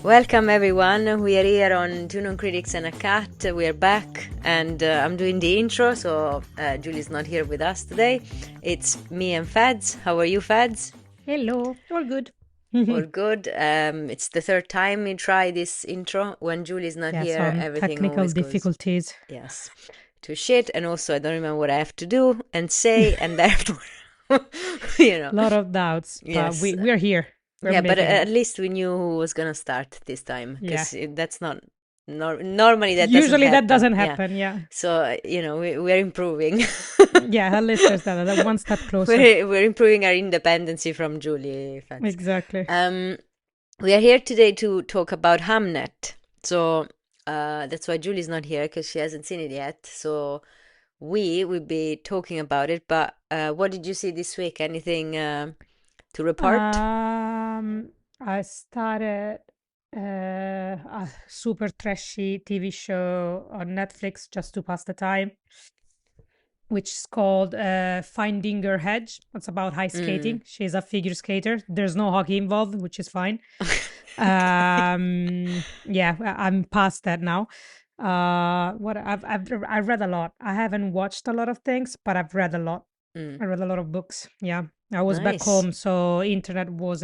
Welcome everyone. We are here on Juno Critics and a Cat. We are back, and I'm doing the intro, so Julie's not here with us today. It's me and Fads. How are you, Fads? Hello, all good. All good. It's the third time we try this intro. When Julie's not Yeah, here, some everything technical always goes, difficulties. yes, to shit. And also, I don't remember what I have to do and say, and therefore, you know, A lot of doubts, but yes. we're here. We're Yeah, but making at it. least we knew who was gonna start this time, Yeah. because that's not normally that doesn't Usually that happen. doesn't Yeah, happen. Yeah. so we're improving. Yeah, at least there's that one step closer. We're improving our independency from Julie fans. Exactly. Um, we are here today to talk about Hamnet. So that's why Julie's not here, because she hasn't seen it yet. So we will be talking about it. But what did you see this week? Anything to report? I started a super trashy TV show on Netflix just to pass the time, which is called Finding Your Hedge. It's about ice Mm. skating. She's a figure skater. There's no hockey involved, which is fine. Yeah, I'm past that now. What I read a lot. I haven't watched a lot of things, but I've read a lot. Mm. I read a lot of books. Yeah, I was back Nice. home, so internet was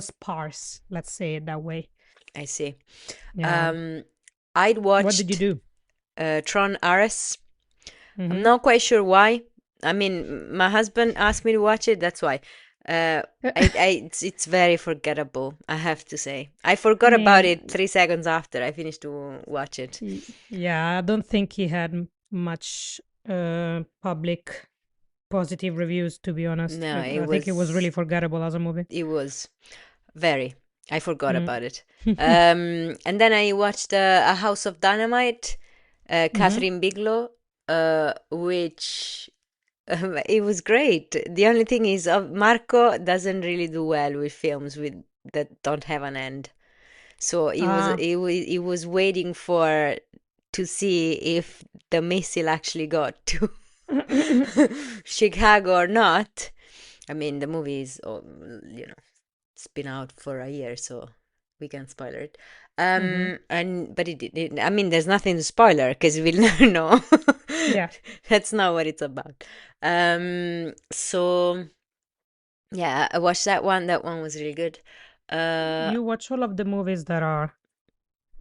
sparse. Let's say it that way. I see. Yeah. Um, I'd What did you watched do? Tron Ares. I'm Mm-hmm. not quite sure why. I mean, my husband asked me to watch it. That's why. It's very forgettable, I have to say. I I forgot about it mean, 3 seconds after I finished to watch it. yeah, I don't think he had much public positive reviews, to be honest. No, I think it was really forgettable as a movie. it was very. I forgot Mm. about it. And then I watched A House of Dynamite, Mm-hmm. Catherine Bigelow, which it was great. The only thing is, Marco doesn't really do well with films with that don't have an end. So Ah, he was waiting for to see if the missile actually got to Chicago or not. I mean, the movie is, it's been out for a year, so we can spoiler it. mm-hmm. And but I mean, there's nothing to spoiler because we'll never know. Yeah. That's not what it's about. So yeah, I watched that one. That one was really good. Uh, You watch all of the movies that are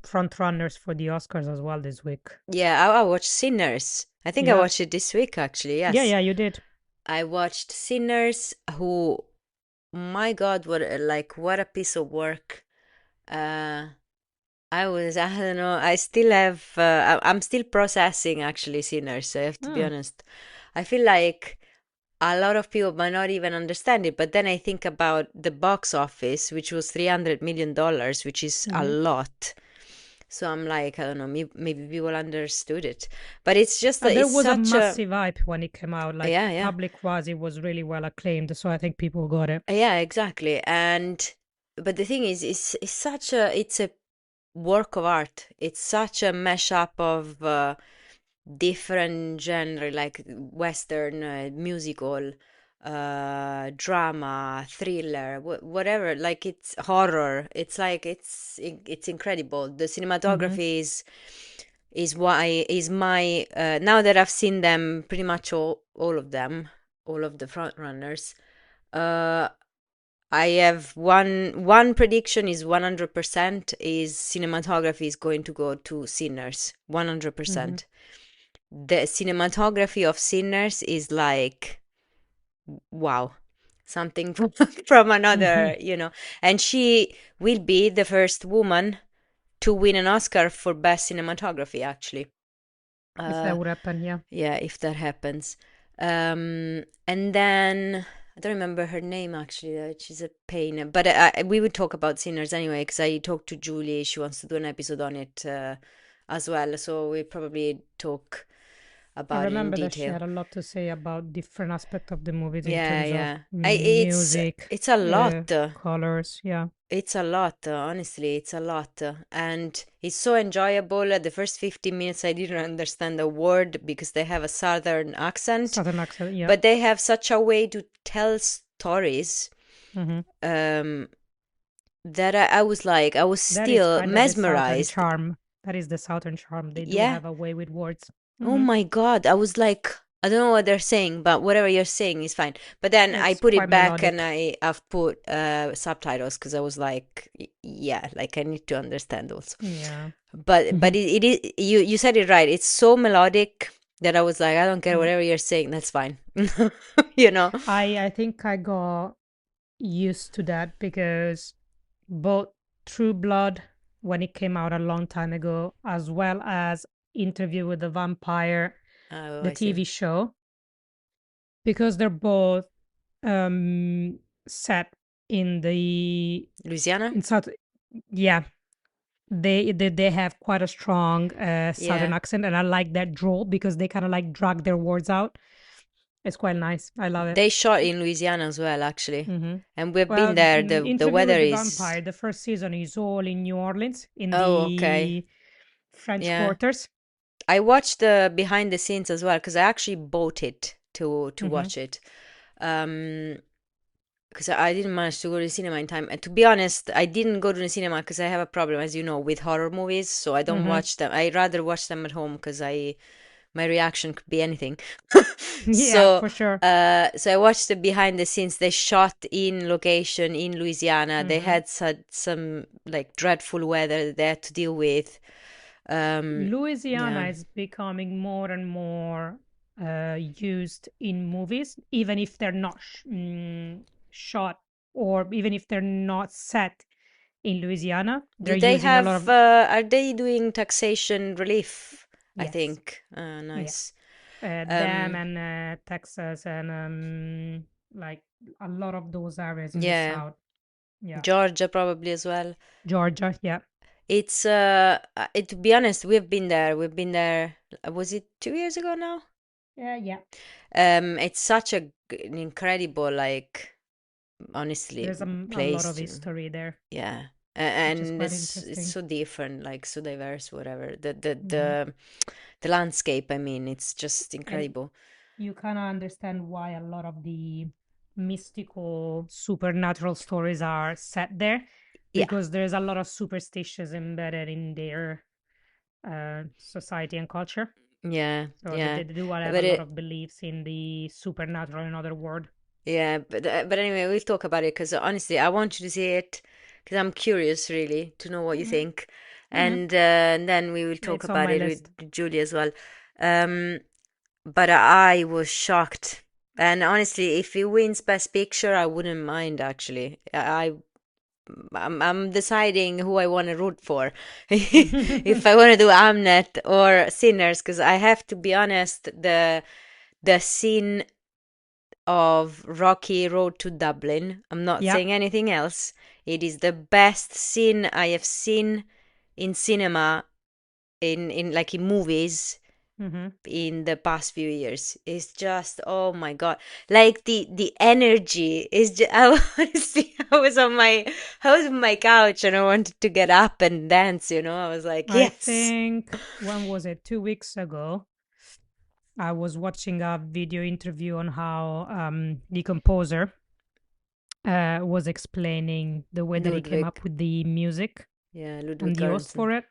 front runners for the Oscars as well this week. yeah, I watched Sinners. I think I Yeah. watched it this week, actually. Yeah, Yes, yeah, you did. I watched Sinners. Who, my God, what a piece of work. Uh, I don't know. I still have, I'm still processing actually Sinners. I have to be Mm, honest. I feel like a lot of people might not even understand it, but then I think about the box office, which was $300 million, which is a mm-hmm. lot. So I'm like, I don't know, maybe people understood it, but it's just that There it's was a such a, massive hype when it came out. Like yeah, yeah, public-wise, it was really well acclaimed, so I think people got it. yeah, exactly. And but the thing is, it's a work of art. It's such a mashup of different genre, like Western, musical, drama, thriller, whatever. Like it's horror. It's like it's incredible. The Mm-hmm. cinematography is why is my now that I've seen them pretty much all of them, all of the front runners. Uh, I have one prediction is 100% is cinematography is going to go to Sinners. Mm-hmm. 100%. The cinematography of Sinners is like wow. Something from Mm-hmm. another, and she will be the first woman to win an Oscar for best cinematography actually. If Uh that would happen, yeah. yeah, if that happens. And then I don't remember her name actually. She's a pain, but we would talk about Sinners anyway because I talked to Julie. She wants to do an episode on it as well, so we probably talk I about it in remember that she detail. had a lot to say about different aspects of the movies in Yeah, terms of yeah. music, It's a lot. colors. Yeah. It's a lot, honestly, it's a lot. And it's so enjoyable. The first 15 minutes, I didn't understand a word because they have a southern accent, Southern accent. Yeah. but they have such a way to tell stories. Mm-hmm. Um, that I was like, I was That is still kind of the Southern mesmerized. charm. That is the Southern charm. They do Yeah. have a way with words. Oh Hmm. my God. I was like, I don't know what they're saying, but whatever you're saying is fine. But then I It's put quite it back and melodic. I've put subtitles because I was like, yeah, like I need to understand also. Yeah. But it is you said it right. It's so melodic that I was like, I don't care Mm. whatever you're saying, that's fine. You know? I think I got used to that because both True Blood, when it came out a long time ago, as well as Interview with the Vampire, Oh, the I see. TV show, because they're both um set in the Louisiana? in South. Yeah, they have quite a strong southern Yeah. accent, and I like that drawl because they kind of like drag their words out. It's quite nice. I love it. They shot in Louisiana as well, actually. Hmm. And we've been Well, there. The Interview weather with the is Vampire, the first season is all in New Orleans, in oh, okay. the French Yeah. quarters. I watched the behind the scenes as well because I actually bought it to Hmm. watch it. Um, because I didn't manage to go to the cinema in time. And to be honest, I didn't go to the cinema because I have a problem, as you know, with horror movies. So I don't Hmm. watch them. I rather watch them at home because I my reaction could be anything. Yeah, So for sure. so I watched the behind the scenes. They shot in location in Louisiana. They Hmm. had some like dreadful weather that they had to deal with. Yeah. Louisiana is becoming more and more used in movies, even if they're not shot, or even if they're not set in Louisiana. They're Do they using a lot have of, are they doing taxation relief? I yes, think. yeah, Nice. them Um and Texas and like a lot of those areas in the yeah, South. Yeah, Georgia probably as well. Georgia. Yeah, It's to be honest, we've been there. We've been there. Was it 2 years ago now? yeah, yeah. It's such an incredible, like, honestly, There's a lot place of to, history there, yeah. which is And quite it's interesting. so different, like so diverse, whatever. Hmm. The landscape, I mean, it's just And incredible. you kind of understand why a lot of the mystical supernatural stories are set there, Yeah, because there's a lot of superstitions embedded in their society and culture. yeah, So yeah. they do have a But lot it, of beliefs in the supernatural in other world. yeah, but anyway, we'll talk about it because honestly, I want you to see it because I'm curious, really, to know what you Hmm. think, Hmm. and then we will talk It's on about my it with list. Julie as well. Um, but I was shocked, and honestly, if he wins Best Picture, I wouldn't mind actually. I'm deciding who I want to root for. If I want to do Hamnet or Sinners, because I have to be honest, the scene of Rocky Road to Dublin. I'm not Yeah. saying anything else. It is the best scene I have seen in cinema in like in movies Hmm. in the past few years. It's just oh my god. Like the energy is just honestly I was on my couch and I wanted to get up and dance, you know. I was like, I "Yes." think, when was it? 2 weeks ago, I was watching a video interview on how the composer was explaining the way that he came Ludwig. up with the music Yeah, and Ludwig the host Göransson. for it.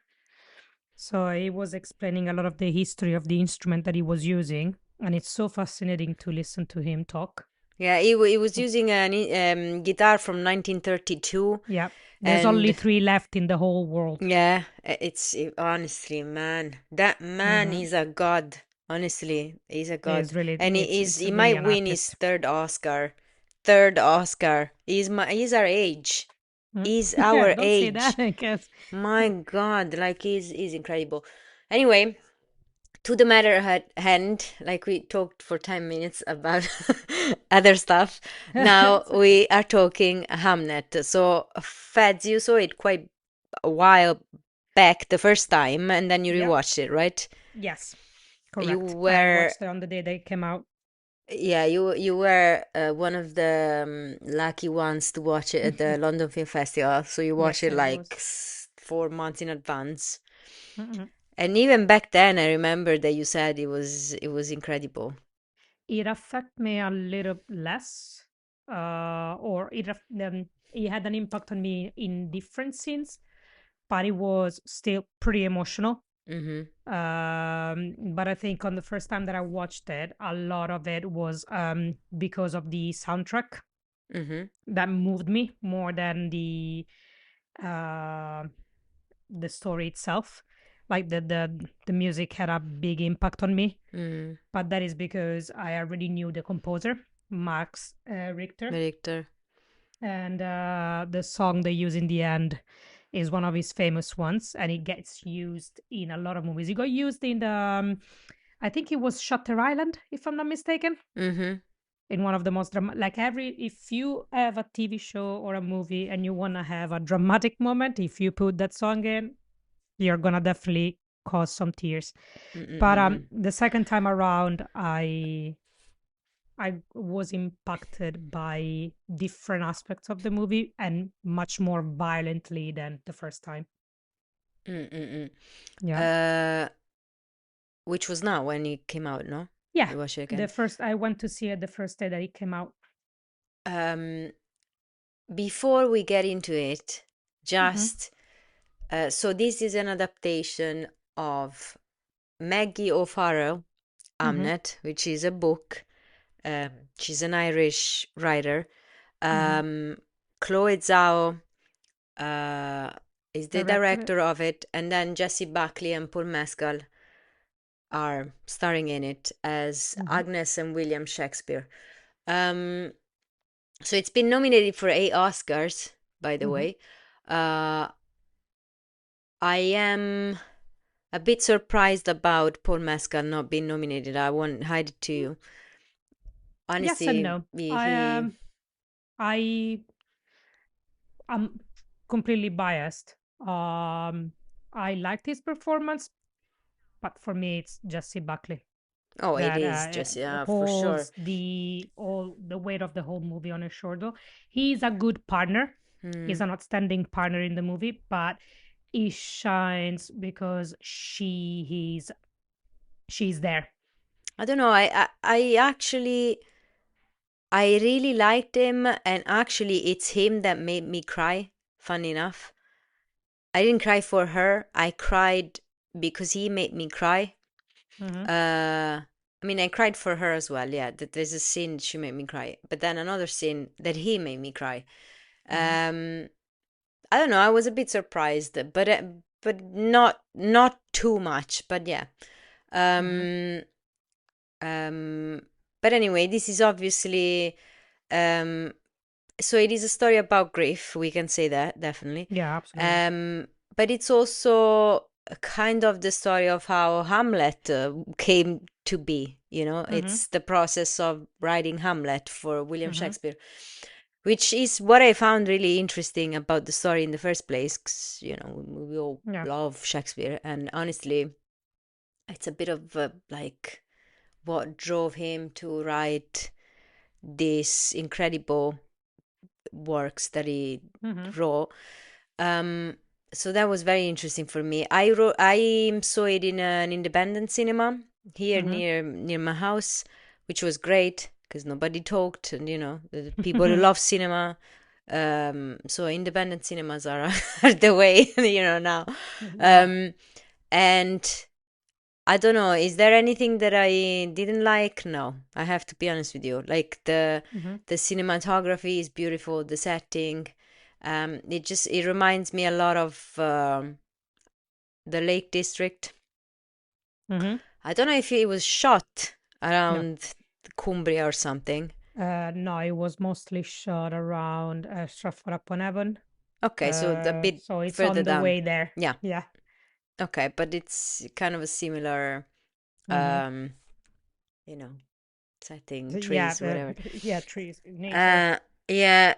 So he was explaining a lot of the history of the instrument that he was using, and it's so fascinating to listen to him talk. Yeah, he was using an guitar from 1932. Yeah, there's only And three left in the whole world. yeah, honestly, man, that man Mm-hmm. is a god. Honestly, he's a god, It's really, and it's he really might an win his artist. third Oscar. Third Oscar. He's our age. Mm. He's Yeah, our don't say that age. because My God, like he's incredible. Anyway, to the matter at hand, like we talked for 10 minutes about other stuff. Now it's okay. we are talking Hamnet. So, Feds, you saw it quite a while back the first time, and then you Yep. rewatched it, right? Yes, You correct. I were, watched it on the day they came out. yeah, you were one of the lucky ones to watch it at the London Film Festival. So you watched Yes, it I like was. 4 months in advance. Mm-mm. And even back then, I remember that you said it was incredible. It affected me a little less or it had an impact on me in different scenes, but it was still pretty emotional. Mm-hmm. But I think on the first time that I watched it, a lot of it was because of the soundtrack Mm-hmm. that moved me more than uh, the story itself. Like the music had a big impact on me, Mm. but that is because I already knew the composer, Max Richter, Victor. and the song they use in the end is one of his famous ones, and it gets used in a lot of movies. It got used in the I think it was Shutter Island, if I'm not mistaken, Mm-hmm. in one of the most like every if you have a TV show or a movie and you want to have a dramatic moment, if you put that song in, you're gonna definitely cause some tears. But Mm-mm-mm. the second time around, I was impacted by different aspects of the movie and much more violently than the first time. Mm-mm-mm. Yeah. Uh, which was now when it came out, no? Yeah. You watch it The again. first I went to see it the first day that it came out. Um, before we get into it, Mm-hmm. just so this is an adaptation of Maggie O'Farrell, Mm-hmm. Hamnet, which is a book. Um, she's an Irish writer. Mm-hmm. Um, Chloe Zhao uh, is the Director. director of it, and then Jessie Buckley and Paul Mescal are starring in it as Mm-hmm. Agnes and William Shakespeare. Um, so it's been nominated for 8 Oscars, by the Mm-hmm. way. Uh, I am a bit surprised about Paul Mescal not being nominated. I won't hide it to you. Yes and Honestly, no. he I am completely biased. I liked his performance, but for me, it's Jesse Buckley oh, it that is just, yeah, for sure. holds the weight of the whole movie on his shoulder. He's a good partner. Hmm. He's an outstanding partner in the movie, but he shines because she's there. I don't know. I actually I really liked him, and actually, it's him that made me cry. Fun enough, I didn't cry for her. I cried because he made me cry. Mm-hmm. I mean, I cried for her as well. Yeah, that there's a scene she made me cry, but then another scene that he made me cry. Mm-hmm. Um, I don't know. I was a bit surprised, but not too much. But yeah. Mm-hmm. Um, um, but anyway, this is obviously um so it is a story about grief, we can say that definitely. Yeah, absolutely. um but it's also a kind of the story of how Hamlet came to be, Mm-hmm. it's the process of writing Hamlet for William Mm-hmm. Shakespeare, which is what I found really interesting about the story in the first place, 'cause, we all Yeah. love Shakespeare, and honestly it's a bit of like what drove him to write these incredible works that he Mm-hmm. wrote. Um, so that was very interesting for me. I saw it in an independent cinema here Mm-hmm. near my house, which was great because nobody talked, and the people who love cinema. So independent cinemas are, are the way, now. Yeah. Um, and I don't know. Is there anything that I didn't like? No, I have to be honest with you. Like Mm-hmm. the cinematography is beautiful, the setting. It reminds me a lot of the Lake District. Mm-hmm. I don't know if it was shot No. around Cumbria or something. No, it was mostly shot around Stratford-upon-Avon. Okay, so a bit So it's further on the down. way there. Yeah. Yeah. Okay, but it's kind of a similar, Mm-hmm. um, you know, setting, Yeah. trees, whatever. Yeah. Trees, nature. Uh, yeah.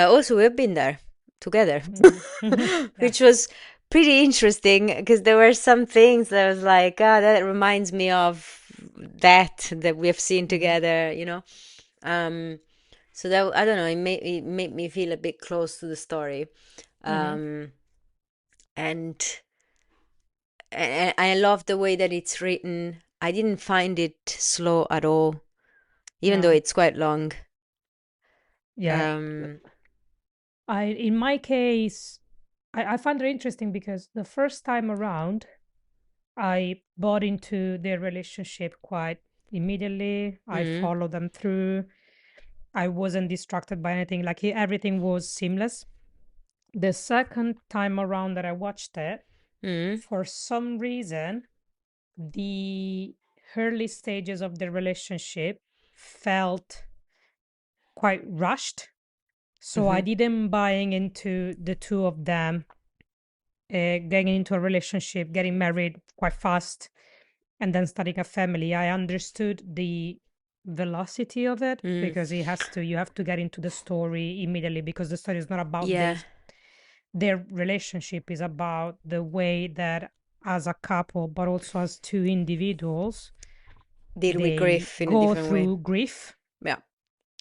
Also, we've been there together, Mm-hmm. Yeah. which was pretty interesting because there were some things that was like, that reminds me of that we have seen Mm-hmm. together. Um, so that I don't know, it made me feel a bit close to the story, Mm-hmm. um, and I love the way that it's written. I didn't find it slow at all, even though No. it's quite long. Yeah. Um, In my case, I find it interesting because the first time around, I bought into their relationship quite immediately. I mm, followed them through. I wasn't distracted by anything. Like everything was seamless. The second time around that I watched it, mm, for some reason, the early stages of the relationship felt quite rushed. So I mm-hmm, didn't buying into the two of them getting into a relationship, getting married quite fast, and then starting a family. I understood the velocity of it mm, because you have to get into the story immediately because the story is not about yeah, their relationship is about the way that as a couple but also as two individuals deal with they grief in a go different way. through grief. Yeah.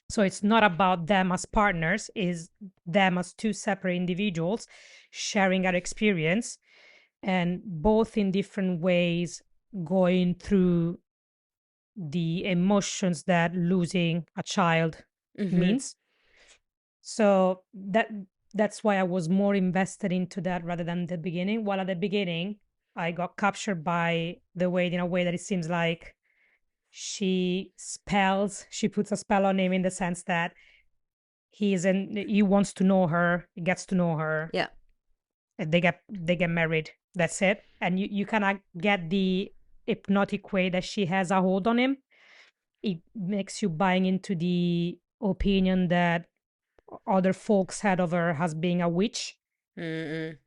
So it's not about them as partners, is them as two separate individuals sharing our experience and both in different ways going through the emotions that losing a child Mm-hmm, means. So that's why I was more invested into that rather than the beginning. While at the beginning, I got captured by the way in a way that it seems like she puts a spell on him in the sense that he wants to know her, he gets to know her, yeah. and they get married. That's it. And you kind of get the hypnotic way that she has a hold on him. It makes you buying into the opinion that other folks had of her as being a witch. Mm-mm,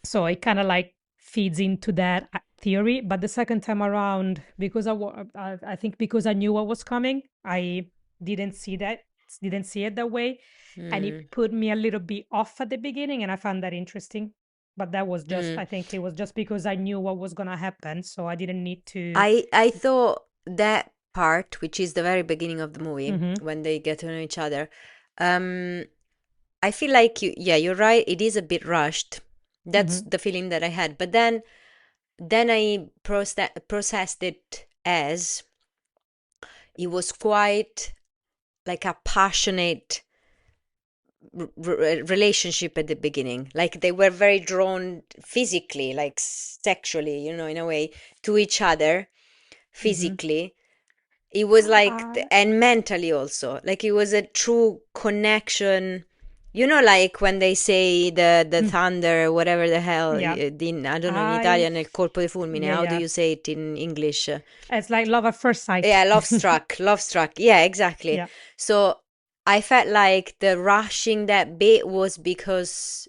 So it kind of like feeds into that theory. But the second time around, because I think because I knew what was coming, I didn't see that, didn't see it that way, and it mm, put me a little bit off at the beginning, and I found that interesting. But that was just, mm. I think it was just because I knew what was gonna happen, so I didn't need to. I thought that part, which is the very beginning of the movie, Mm-hmm. when they get to know each other, um, I feel like yeah, you're right. It is a bit rushed. That's Mm-hmm. the feeling that I had. But then I processed it as it was quite like a passionate relationship at the beginning. Like they were very drawn physically, like sexually, in a way, to each other Mm-hmm. physically. It was like, Uh, and mentally also, like it was a true connection. Like when they say the mm, thunder, whatever the hell, yeah, I don't know in I Italian, il colpo di fulmine. yeah, How do yeah. you say it in English? It's like love at first sight. Yeah, love struck. Yeah, exactly. Yeah. So I felt like the rushing that bit was because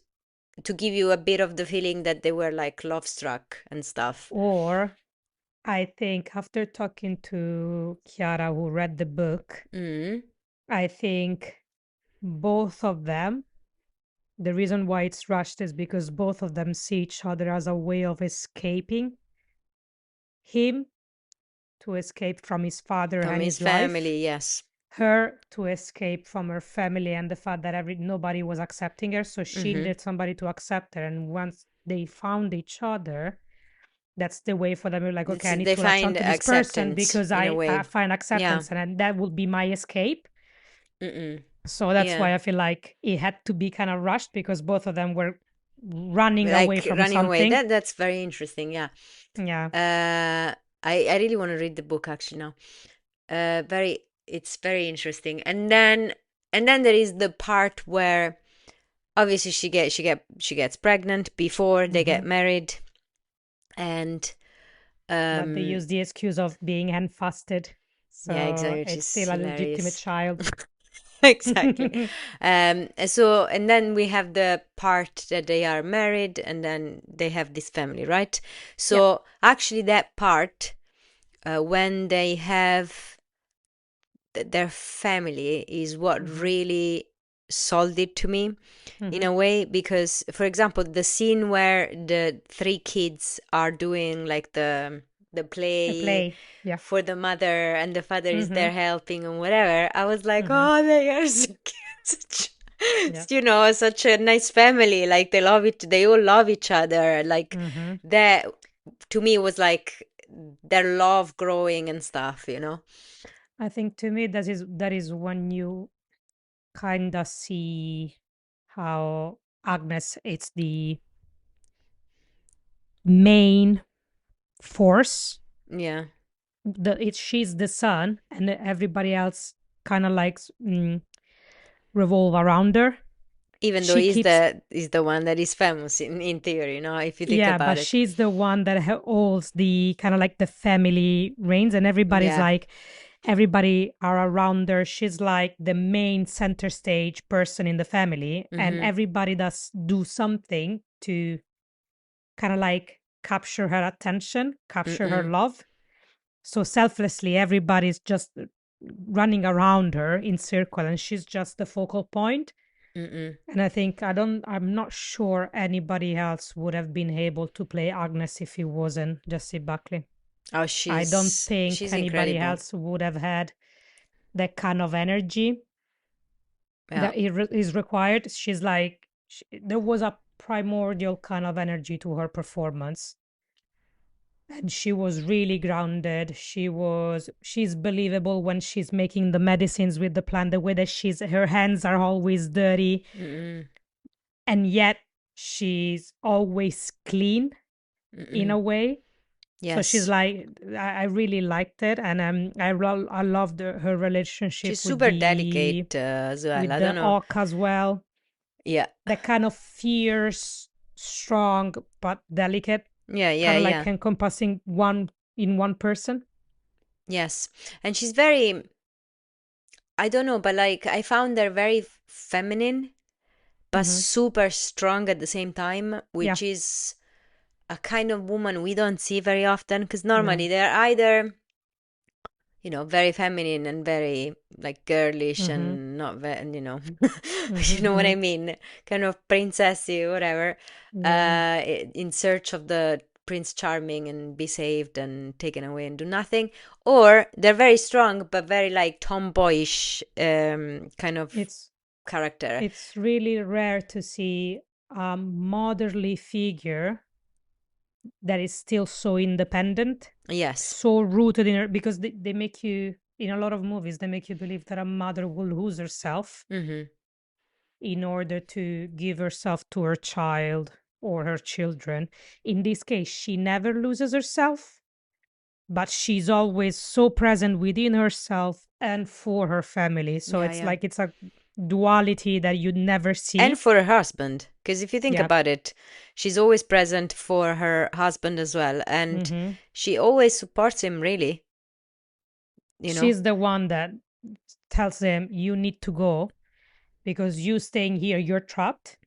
to give you a bit of the feeling that they were like love struck and stuff. Or I think after talking to Chiara, who read the book, Mm, I think both of them, the reason why it's rushed is because both of them see each other as a way of escaping him to escape from his father from and his his life, family, yes. her to escape from her family and the fact that nobody was accepting her. So she Mm-hmm. needed somebody to accept her. And once they found each other, that's the way for them. You're like, okay, I need They to latch find on to this person acceptance because in a I way. find Yeah. acceptance and that will be my escape. Mm-mm. So that's Yeah. why I feel like it had to be kind of rushed because both of them were running away Like from running away. something. That's very interesting. Yeah. Yeah. I really want to read the book actually now. Very it's very interesting. And then there is the part where obviously she gets pregnant before they Hmm. get married, and But they um use the excuse of being hand-fasted. yeah, So exactly, which it's is still a legitimate hilarious. child. Exactly. And then we have the part that they are married and then they have this family, right? Yeah. So actually that part, when they have their family, is what Hmm. really sold it to me in Hmm. a way, because for example the scene where the three kids are doing like the A play play. Yeah. for the mother and the father is Hmm. there helping and whatever, I was like, Hmm. oh, they are so cute. Yeah. Such a nice family, like they all love each other, like Hmm. that to me was like their love growing and stuff. I think to me that is when you kind of see how Agnes is the main force. Yeah. She's the sun, and everybody else kind of like revolve around her. Even though She keeps he's the one that is famous in theory, if you think Yeah, about but it. she's the one that holds the kind of like the family reins, and everybody's Yeah. like, everybody are around her. She's like the main center stage person in the family, and Mm-hmm. everybody does do something to kind of like capture her attention, capture her Mm-mm. love. So selflessly, everybody's just running around her in circle, and she's just the focal point. Mm-mm. And I think I'm not sure anybody else would have been able to play Agnes if it wasn't Jessie Buckley. Oh, I don't think she's anybody incredible. else would have had that kind of energy Yeah. that is required. She's like, there was a primordial kind of energy to her performance. And she was really grounded. She's believable when she's making the medicines with the plant, the way that her hands are always dirty, Mm-mm. and yet she's always clean in a Mm-mm. way. So she's Yes. like, I really liked it, and I loved her relationship She's super delicate as well. with I don't the know. Hawk as well. Yeah. That kind of fierce, strong but delicate, Yeah, yeah, kind of like yeah. encompassing one in one person. Yes. And she's very, I don't know, but like I found her very feminine, but Hmm. super strong at the same time, Yeah, which is a kind of woman we don't see very often because no. normally they're either, very feminine and very like girlish Hmm. and not very, Hmm. you know what Hmm. I mean? Kind of princessy, whatever, Yeah. in search of the Prince Charming and be saved and taken away and do nothing. Or they're very strong but very like tomboyish kind of It's character. it's really rare to see a motherly figure that is still so independent, Yes. so rooted in her, because they make you, in a lot of movies, they make you believe that a mother will lose herself Mm-hmm. in order to give herself to her child or her children. In this case, she never loses herself, but she's always so present within herself and for her family. So Yeah, it's yeah. like it's a duality that you never And see. for her husband, because if you think Yeah. about it, she's always present for her husband as well, and Hmm. she always supports him, really, you know? She's the one that tells them, you need to go because you staying here, you're trapped.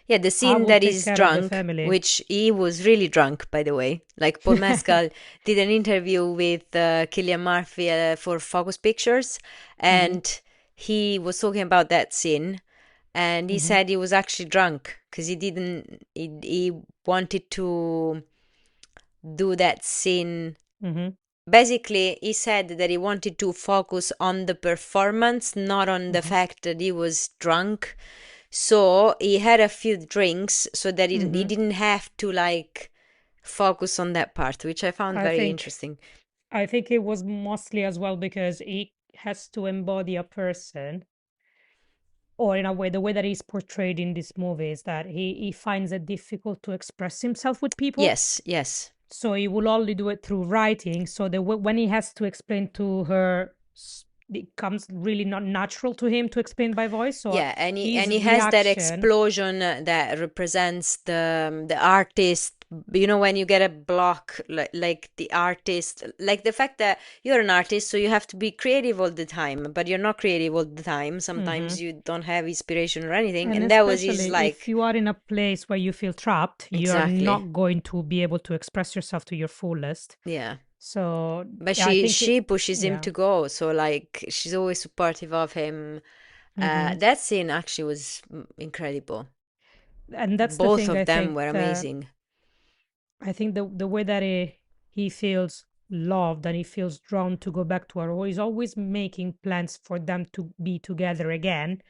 Yeah, the I scene will that take he's care of the drunk, family. which he was really drunk, by the way. Like Paul Mescal did an interview with Killian Murphy for Focus Pictures, Hmm. and he was talking about that scene, and he Hmm. said he was actually drunk because he didn't, he wanted to do that scene. Hmm. Basically, he said that he wanted to focus on the performance, not on the Hmm. fact that he was drunk. So he had a few drinks so that he Hmm. didn't have to like focus on that part, which I found I very think interesting. I think it was mostly as well because he has to embody a person, or in a way, the way that he's portrayed in this movie is that he finds it difficult to express himself with people. Yes, yes. So he will only do it through writing. So when he has to explain to her, it comes really not natural to him to explain by voice. So Yeah, and his he has that reaction. explosion that represents the artist. You know, when you get a block, like the artist, like the fact that you're an artist, so you have to be creative all the time, but you're not creative all the time. Hmm. Sometimes you don't have inspiration or anything, And and that was his especially if like you are in a place where you feel trapped, you're exactly. not going to be able to express yourself to your fullest. Yeah. So But yeah, I think she pushes him yeah. to go, so like she's always supportive of him. Hmm. That scene actually was incredible. And that's the Both thing. of them were amazing. I think the way that he feels loved and he feels drawn to go back to her, or he's always making plans for them to be together again,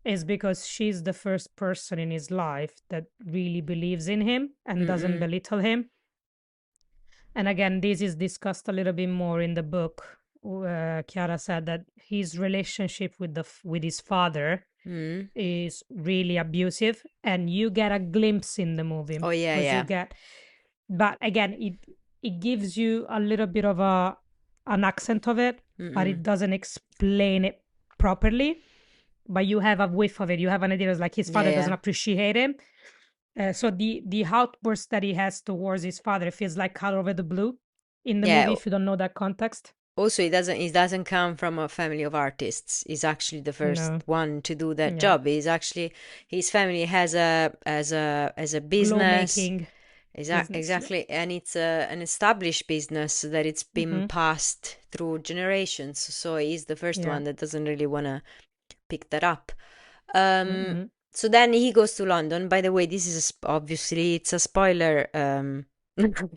is because she's the first person in his life that really believes in him and doesn't Mm-mm. belittle him. And again, this is discussed a little bit more in the book, Chiara said that his relationship with with his father Mm. is really abusive, and you get a glimpse in the movie Oh yeah, because you yeah. get, but again, it gives you a little bit of an accent of it, but Mm-mm. it doesn't explain it properly. But you have a whiff of it. You have an idea. It's like his Yeah, father doesn't yeah. appreciate him. So the outburst that he has towards his father feels like out of the blue in the movie Yeah. if you don't know that context. Also, he doesn't come from a family of artists. He's actually the first No. one to do that Yeah. job. His family has a Glow business. making business. Yeah. Exactly, and it's an established business that it's been Mm-hmm. passed through generations. So he's the first Yeah. one that doesn't really want to pick that up. Um, Mm-hmm. so then he goes to London. By the way, this is obviously it's a spoiler.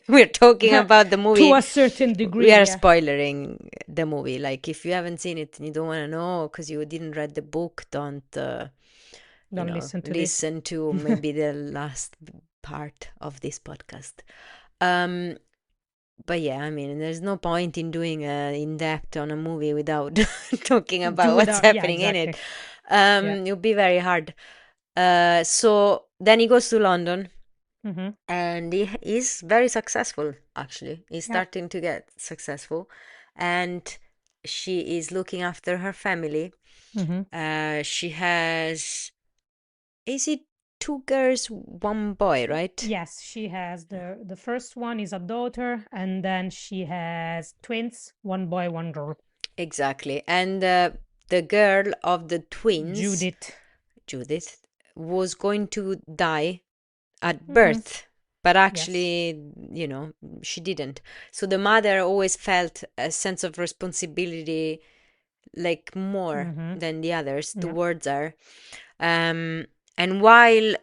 We're talking about the To movie. a certain We degree, are yeah. spoilering the movie. Like if you haven't seen it and you don't want to know because you didn't read the book, don't Don't listen to this. listen to maybe the last part of this podcast. Um, but yeah, I mean, there's no point in doing in depth on a movie without talking about Do what's without, yeah, happening in it. exactly. Yeah. It would be very hard. So then he goes to London Mm-hmm. and he is very successful, actually. He's Yeah. starting to get successful. And she is looking after her family. Mm-hmm. She has, is it two girls, one boy, right? Yes, she has the first one is a daughter, and then she has twins, one boy, one girl. Exactly. And the girl of the twins, Judith. Judith, was going to die at Mm-hmm. birth, but Yes. actually, she didn't. So the mother always felt a sense of responsibility, like more Mm-hmm. than the others Yeah. towards her. And while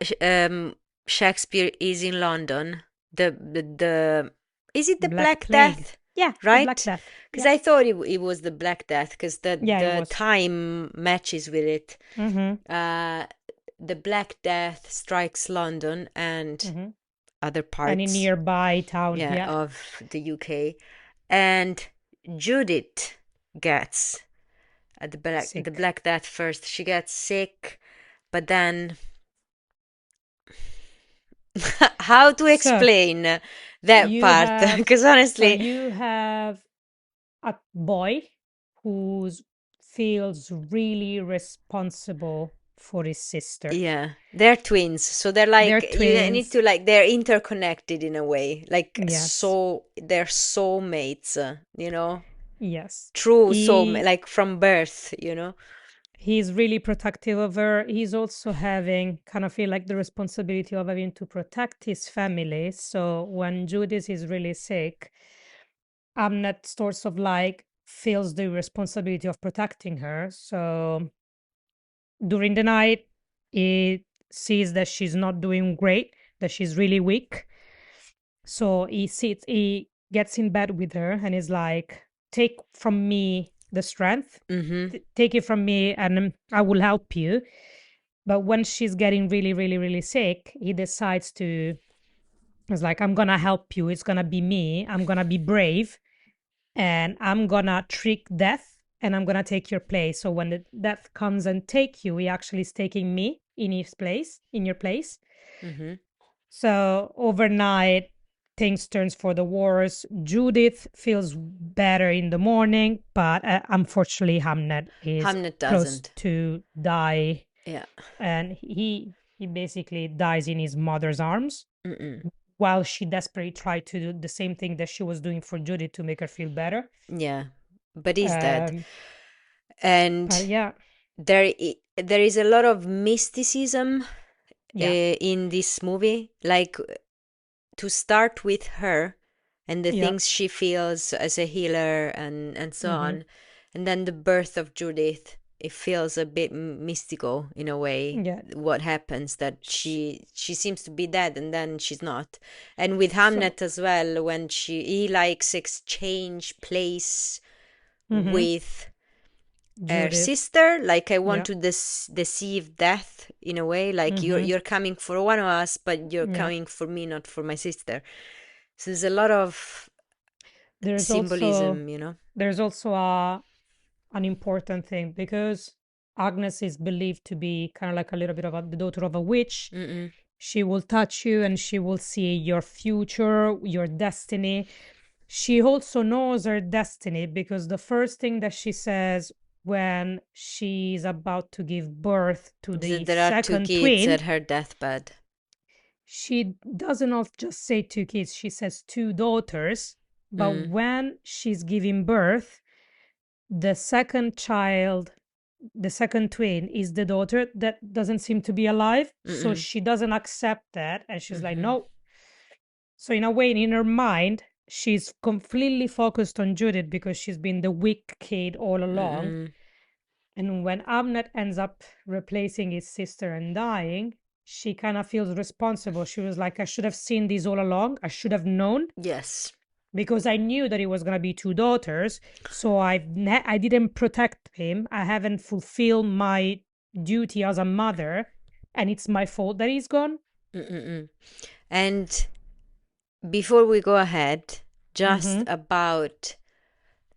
Shakespeare is in London, the is it the Black Black Plague. Death, Yeah, the Black right? Death. Because Yeah. I thought it was the Black Death because the Yeah, it the was. time matches with it. Mm-hmm. Uh, the Black Death strikes London and Mm-hmm. other Any parts, nearby town. yeah, Yeah. of the UK, and Judith gets the Sick. Black Death first. She gets sick, but then how to So explain that you part? have Because so honestly, you have a boy who feels really responsible for his sister. yeah, they're twins, so they're They're like you need twins. to like they're interconnected in a way, like Yes. so they're soulmates, Yes. true soulmate, He like from birth. he's really protective of her. He's also having kind of feel like the responsibility of having to protect his family. So when Judith is really sick, Amnet sort of like feels the responsibility of protecting her. So during the night, he sees that she's not doing great, that she's really weak. So he gets in bed with her and is like, take from me the strength, Mm-hmm. take it from me, and I will help you. But when she's getting really, really, really sick, he decides to, it's like, I'm gonna help you. It's gonna be me. I'm gonna be brave and I'm gonna trick death and I'm gonna take your place. So when the death comes and take you, he actually is taking me in his place, in your place. Mm-hmm. So overnight, things turns for the worse. Judith feels better in the morning, but unfortunately, Hamnet is Hamnet close doesn't. to die, Yeah. and he basically dies in his mother's arms Mm-mm. while she desperately tried to do the same thing that she was doing for Judith to make her feel better. Yeah, but he's dead, Um, but and yeah, there is a lot of mysticism yeah, in this movie, like to start with her and the yeah, things she feels as a healer and so mm-hmm, on, and then the birth of Judith. It feels a bit mystical in a way. yeah. What happens that Sh- she seems to be dead and then she's not, and with So, Hamnet as well when he likes exchange place mm-hmm, with her Judith, sister, like I want yeah, to deceive death in a way, like you're mm-hmm, you're coming for one of us but you're yeah. coming for me, not for my sister. So there's a lot of there's also symbolism, you know. there's also an important thing because Agnes is believed to be kind of like a little bit of the daughter of a witch. Mm-mm. She will touch you and she will see your future, your destiny. She also knows her destiny because the first thing that she says when she's about to give birth to the There are two second kids twin, at her deathbed. she doesn't not just say two kids, she says two daughters. But Mm. when she's giving birth, the second child, the second twin, is the daughter that doesn't seem to be alive. So Mm-mm. she doesn't accept that. And she's like, Mm-hmm. no. So, in a way, in her mind, she's completely focused on Judith because she's been the weak kid all along. Mm-mm. And when Hamnet ends up replacing his sister and dying, she kind of feels responsible. She was like, I should have seen this all along. I should have known Yes. because I knew that it was going to be two daughters. So I didn't protect him. I haven't fulfilled my duty as a mother. And it's my fault that he's gone. Mm-mm. And before we go ahead, just Mm-hmm. about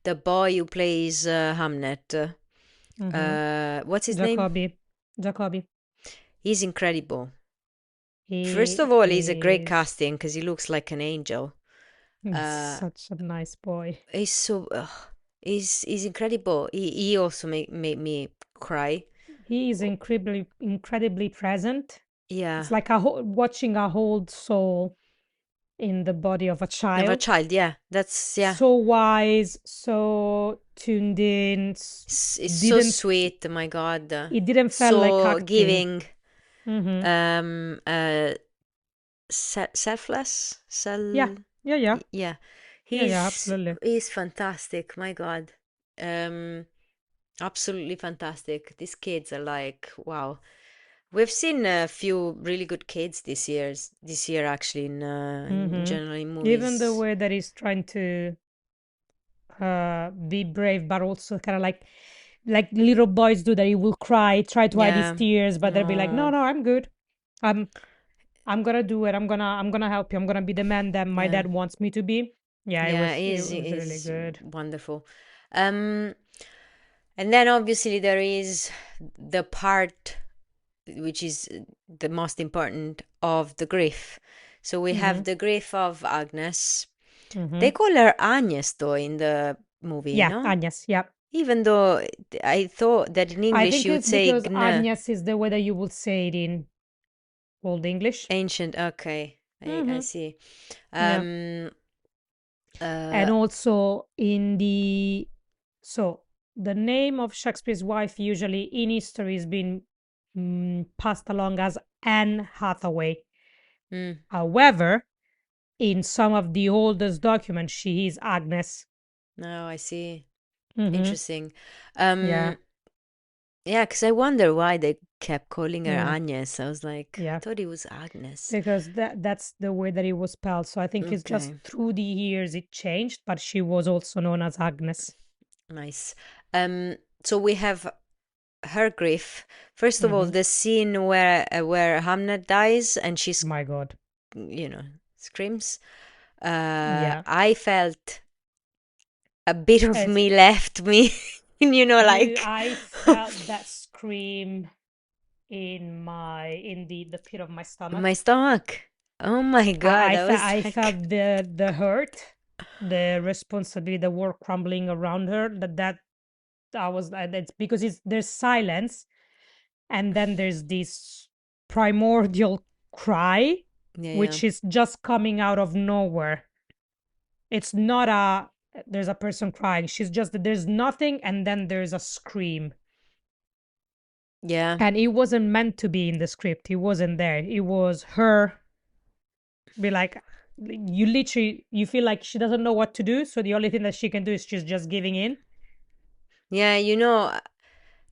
the boy who plays Hamnet. Mm-hmm. What's his name? Jacoby. Jacoby. He's incredible. First He of all, he's a great is casting because he looks like an angel. he's Uh, such a nice boy. he's so he's incredible. He also made me cry. He is incredibly present. Yeah, It's like watching a whole soul in the body of a of a child. child. Yeah, that's yeah. So wise, so tuned in. It's so Didn't sweet. My God, It didn't feel like so acting. giving. Mm-hmm. Selfless. Yeah, yeah, yeah, Yeah, yeah, absolutely. he's fantastic. My God, um, absolutely fantastic. These kids are like wow. We've seen a few really good kids this year actually in Mm-hmm. general in Even the movies. way that he's trying to be brave, but also kind of like little boys do that. He will cry, try to hide his Yeah. tears, but they'll be like, no, No. no, I'm good. I'm I'm gonna do it. I'm gonna help you. I'm gonna be the man that my Yeah. dad wants me to be. Yeah, it Yeah, was it was really is good. wonderful. Um, and then obviously there is the part which is the most important of the grief. So we Mm-hmm. have the grief of Agnes. Mm-hmm. They call her Agnes though in the movie, Yeah, no? Agnes. Yeah, Even though I thought that in I English think you would it's say because Gne. Agnes is the way that you would say it in Old English. Ancient, okay. I Mm-hmm. see. Yeah, Um, and uh, also in the so the name of Shakespeare's wife usually in history has been passed along as Anne Hathaway. mm, However, in some of the oldest documents, she is Agnes. no, I see. Mm-hmm. Interesting. Yeah. Um, yeah, because I wonder why they kept calling her Mm. Agnes. I was like, I Yeah. thought it was Agnes. Because that's the way that it was spelled. So I think it's just Okay, through the years it changed, but she was also known as Agnes. nice. Um, so we have her grief. First of all, Mm-hmm. the scene where Hamnet dies and My God. screams. Yeah. I felt a bit of As me left me, like I felt that scream in the pit of my my stomach. stomach. Oh my God, I was I like, felt the hurt, the responsibility, the world crumbling around her. That I was that's because there's silence, and then there's this primordial cry, yeah, yeah, which is just coming out of nowhere. It's not there's a person crying. She's just there's nothing, and then there's a scream. yeah, And it wasn't meant to be in the script. It wasn't there. It was her be like you literally you feel like she doesn't know what to do, so the only thing that she can do is she's just giving in. yeah.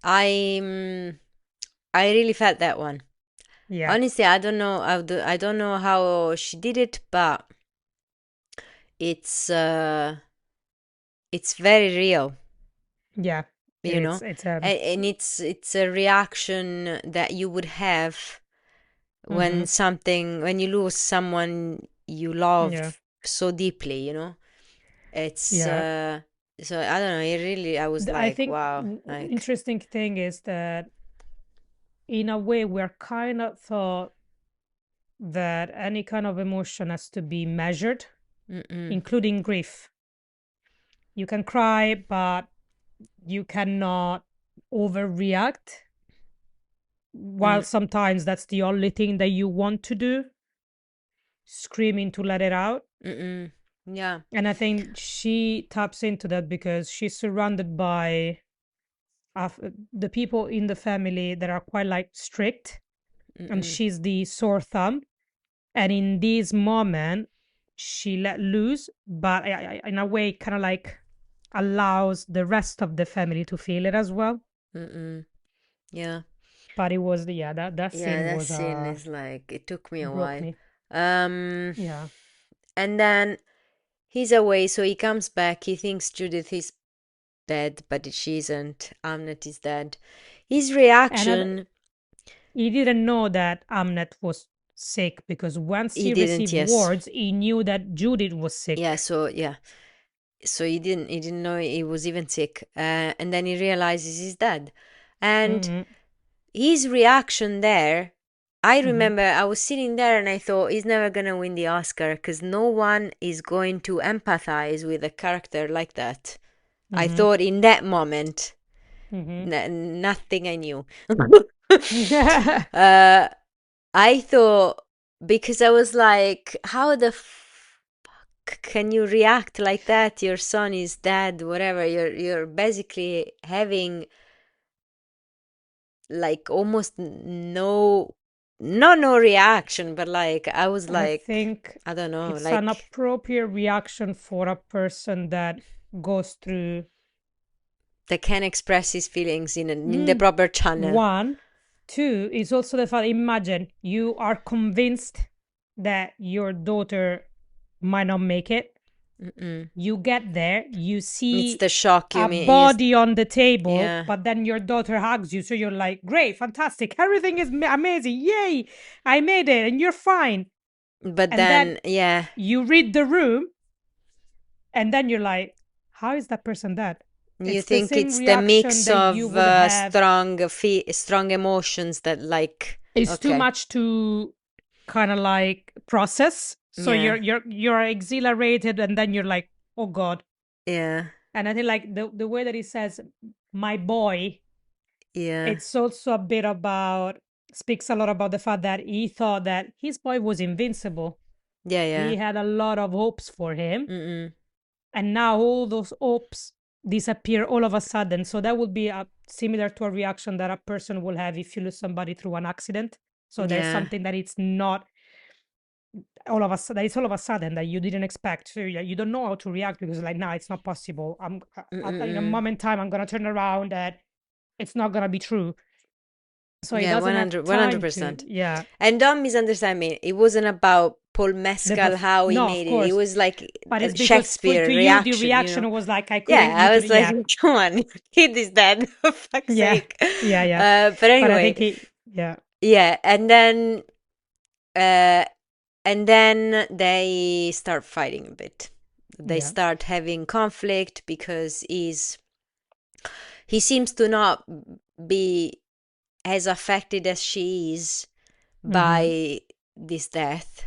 I mm, I really felt that one. Yeah, Honestly, I don't know. I don't know how she did it, but it's uh, it's very real, yeah. you know, It's and it's a reaction that you would have mm-hmm. when you lose someone you Yeah, love so deeply, It's Yeah. so I don't know. It really, I was I like, think wow, like, interesting thing is that in a way we're kind of thought that any kind of emotion has to be measured, mm-mm, including grief. You can cry, but you cannot overreact. While mm, sometimes that's the only thing that you want to do, screaming to let it out. mm-mm, yeah, And I think she taps into that because she's surrounded by the people in the family that are quite like strict, and mm-mm, she's the sore thumb. And in this moment, she let loose, but in a way, kind of like allows the rest of the family to feel it as well. mm-mm, yeah, But it was, yeah, that yeah. scene That was scene is like, it took me a broke while. me. Um, Yeah. and then he's away, so he comes back. He thinks Judith is dead, but she isn't. Amnet is dead. His And reaction, he didn't know that Amnet was sick because once he he didn't. received Yes, words, he knew that Judith was yeah. sick. So yeah, so he didn't know he was even sick. And then he realizes he's dead, and Mm-hmm. his reaction there, I Mm-hmm. remember I was sitting there and I thought he's never gonna win the Oscar because no one is going to empathize with a character like that. I Mm-hmm. thought in that moment, Mm-hmm. nothing I knew. Yeah. uh, I thought, because I was like, how the fuck can you react like that? Your son is dead, whatever. You're basically having like almost no, not no reaction, but like I was I like, think I don't know, it's an like appropriate reaction for a person that goes through they can express his feelings in the mm, proper channel. one. Two is also the fact, imagine you are convinced that your daughter might not make it. Mm-mm. You get there, you It's see the shock you a mean. You, body on the table, yeah, but then your daughter hugs you. So you're like, great, fantastic, everything is amazing. Yay, I made it, and you're fine. but And then then yeah, you read the room, and then you're like, how is that person dead? you It's the think same it's the reaction mix that you of would have. strong emotions that like, It's too okay, much to kind of like process. So yeah, you're exhilarated, and then you're like, oh God. yeah, And I think like the way that he says, my boy, yeah, it's also a bit about, speaks a lot about the fact that he thought that his boy was invincible. yeah, yeah. He had a lot of hopes for him, Mm-mm. and now all those hopes disappear all of a sudden. So that would be similar to a reaction that a person will have if you lose somebody through an accident. So there's Yeah. something that it's not all of a sudden, it's all of a sudden that you didn't expect. So you don't know how to react because like, nah, it's not possible. In a Mm-mm. moment in time, I'm gonna turn around and it's not gonna be true. So he Yeah, doesn't have 100, time to, 100%. yeah. And don't misunderstand me. It wasn't about Paul Mescal, how he No, of made it. It course, was like but it's because Shakespeare to you the reaction, you know. reaction was like, I couldn't, Yeah, you I could, was like, yeah, come on, your kid is dead, for fuck's yeah, sake. yeah, yeah. But But I think anyway, he, yeah, yeah, uh, and then they start fighting a bit. They yeah, start having conflict because he seems to not be as affected as she is mm-hmm, by this death.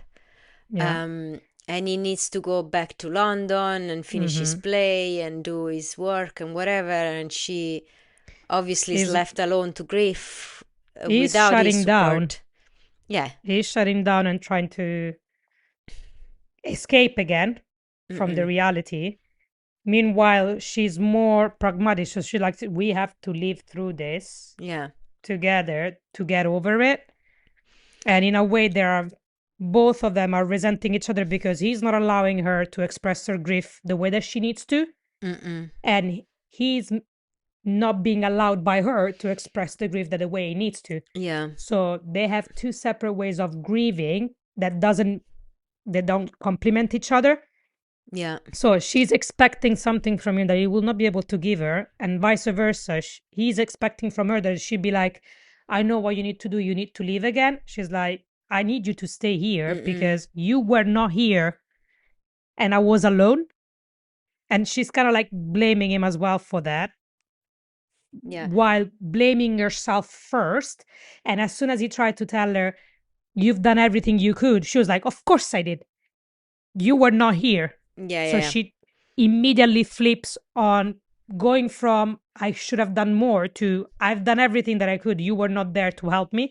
yeah, Um, and he needs to go back to London and finish his mm-hmm. play and do his work and whatever. And she obviously is He's left alone to grief he's without his shutting down. support. Yeah. He's shutting down and trying to escape again from the Mm-mm. reality. Meanwhile, she's more pragmatic. So she likes, we have to live through this Yeah. together to get over it. And in a way, there are both of them are resenting each other because he's not allowing her to express her grief the way that she needs to, Mm-mm. and he's not being allowed by her to express the grief that the way he needs to. Yeah. So they have two separate ways of grieving that doesn't they don't complement each other. Yeah. So she's expecting something from him that he will not be able to give her, and vice versa. He's expecting from her that she'd be like, I know what you need to do. You need to leave again. She's like, I need you to stay here Mm-mm. because you were not here and I was alone. And she's kind of like blaming him as well for that, Yeah. while blaming herself first. And as soon as he tried to tell her, "You've done everything you could," she was like, "Of course I did. You were not here." Yeah, So yeah, she immediately flips on going from "I should have done more" to "I've done everything that I could. You were not there to help me."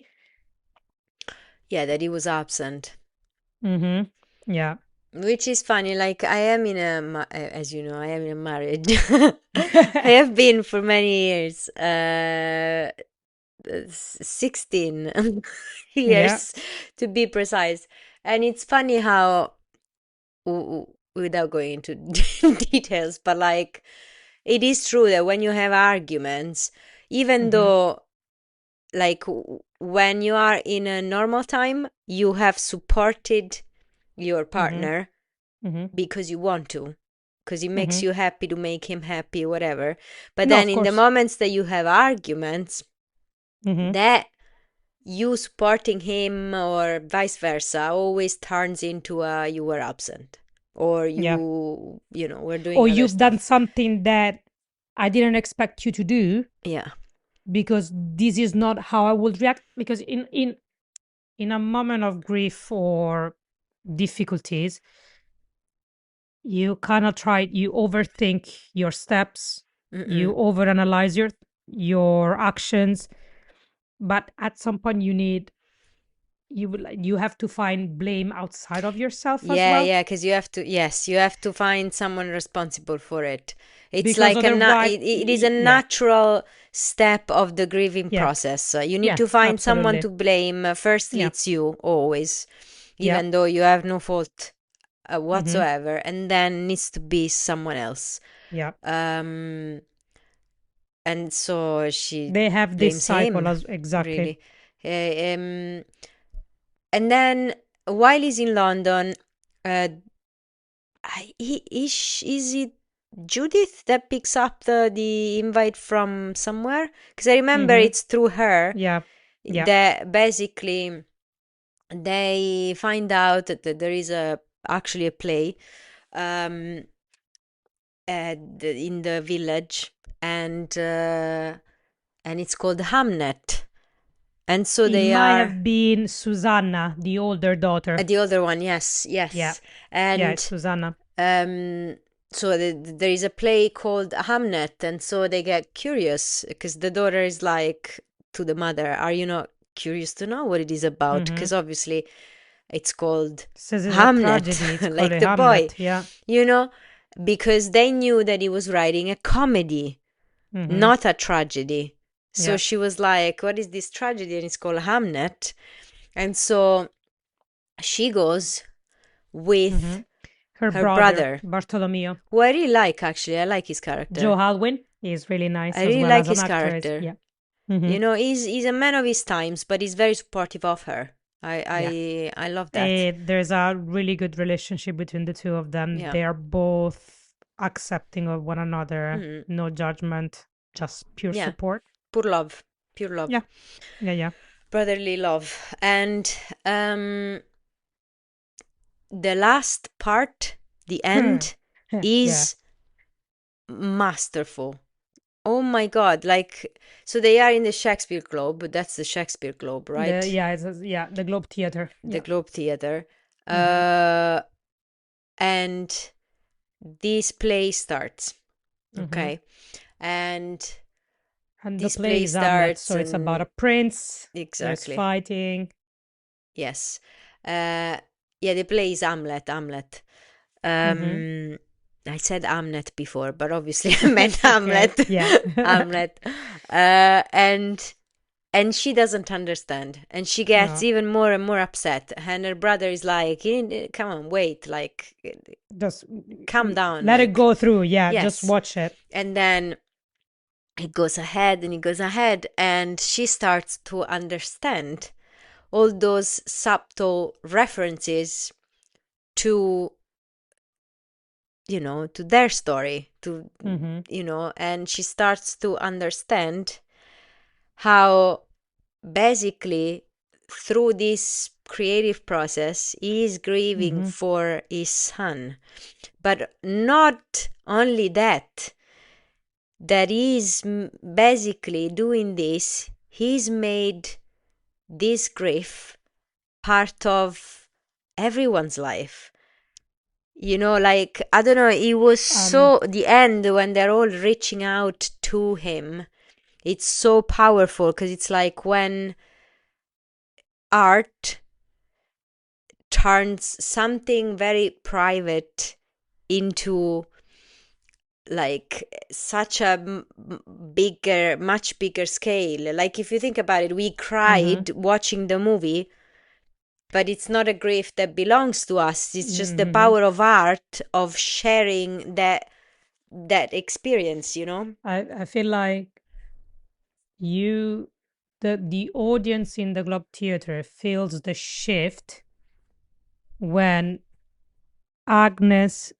yeah, that he was absent. Mm-hmm. Yeah. Which is funny, like I am in a, as you know, I am in a marriage. I have been for many years, 16 Yeah. years to be precise. And it's funny how, without going into details, but like it is true that when you have arguments, even Mm-hmm. though like when you are in a normal time, you have supported your Mm-hmm. partner Mm-hmm. because you want to, because it makes Mm-hmm. you happy to make him happy, whatever. But No, then of in the course. moments that you have arguments, Mm-hmm. that you supporting him or vice versa always turns into a you were absent, or Yeah. you know, we're doing Or other you've done stuff. something that I didn't expect you to do, Yeah. because this is not how I would react. Because in a moment of grief or difficulties, you kind of you overthink your steps, you Mm-mm. overanalyze your actions, but at some point you have to find blame outside of yourself as Yeah, well, yeah, because you have to, yes, you have to find someone responsible for it. It's because like otherwise, it is a yeah, natural step of the grieving yeah, process. You need to yes, find someone absolutely, to blame. Firstly, yeah, it's you, always, yeah, even though you have no fault mm-hmm, whatsoever, and then needs to be someone else. yeah. Um, and so she They have this blames cycle him, as exactly. really. Uh, um, and then while he's in London, uh, is it Judith that picks up the invite from somewhere? Because I remember Mm-hmm. it's through her Yeah, yeah. that basically they find out that there is a actually a play um in the village, and it's called Hamnet. And so It they might are have been Susanna, the older daughter. the other one, yes, Yeah, yes. yeah, it's And Susanna. um so there is a play called Hamnet, and so they get curious because the daughter is like to the mother, are you not curious to know what it is about? Mm-hmm. Because obviously it's called Says it's a Hamnet, tragedy. It's called like a the boy, Hamlet. Yeah. you know, because they knew that he was writing a comedy, Mm-hmm. not a tragedy. So Yeah. she was like, what is this tragedy? And it's called Hamnet. And so she goes Mm-hmm. with Her her brother, brother, Bartolomeo. who I really like, actually. I like his Joe character. Alwyn is really I nice as really well like as an his actor. Is character. yeah. Mm-hmm. You know, he's a man of his times, but he's very supportive of her. Yeah. I love that. There's a really good relationship between the two of them. Yeah. They are both accepting of one another, Mm, no judgment, just pure yeah. support. Pure love. Pure love. Yeah. Yeah. Yeah. Brotherly love. And the last part, the end, Yeah. is masterful. Oh my God. Like, so they are in the Shakespeare Globe. That's the Shakespeare Globe, The right? yeah, yeah, the Globe Theater. The Yeah. Globe Theater. Mm-hmm. Uh, and this play starts. Mm-hmm. Okay. And And the this play play is Hamlet, so starts, it's about and a prince. There's exactly. fighting. Yes. Uh, yeah, the play is Hamlet. Hamlet. Mm-hmm. Um, I said Hamnet before, but obviously I meant It's okay. Hamlet. Yeah. Hamlet. And she doesn't understand, and she gets No, even more and more upset. And her brother is like, "Come on, wait, like, just calm down, let it like, go through. Yeah, just yes." watch it. And then it goes ahead and it goes ahead, and she starts to understand all those subtle references to, you know, to their story, to, Mm-hmm. you know, and she starts to understand how basically through this creative process he is grieving Mm-hmm. for his son, but not only that is basically doing this, he's made this grief part of everyone's life. You know, like, I don't know, it was so, the end when they're all reaching out to him, it's so powerful because it's like when art turns something very private into like such a much bigger scale. Like, if you think about it, we cried watching the movie, but it's not a grief that belongs to us. It's just the power of art, of sharing that experience, you know? I feel like the audience in the Globe Theatre feels the shift when Agnes'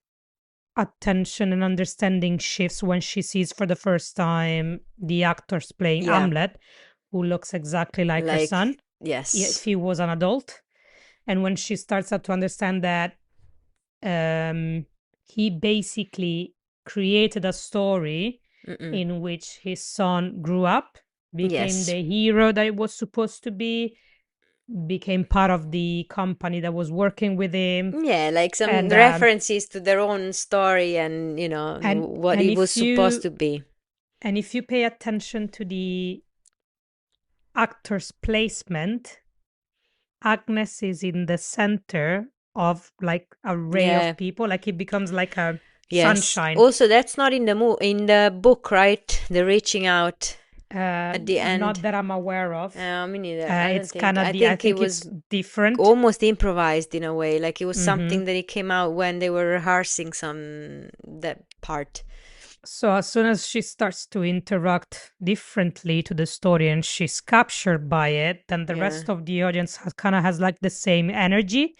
attention and understanding shifts when she sees for the first time the actors playing Yeah. Hamlet, who looks exactly like her son Yes. if he was an adult. And when she starts out to understand that he basically created a story in which his son grew up, became Yes. the hero that it was supposed to be, became part of the company that was working with him. Yeah, like some And references to their own story and, you know, what and it was if supposed you to be. and if you pay attention to the actor's placement, Agnes is in the center of like a ray Yeah. of people, like it becomes like a Yes. sunshine. Also, that's not in the in the book, right? The reaching out at the end. Not that I'm aware of. Me neither. I don't It's think. kind of I It think it's was different. almost improvised in a way. Like, it was something that it came out when they were rehearsing that part. So as soon as she starts to interact differently to the story and she's captured by it, then the Yeah. rest of the audience kind of has like the same energy.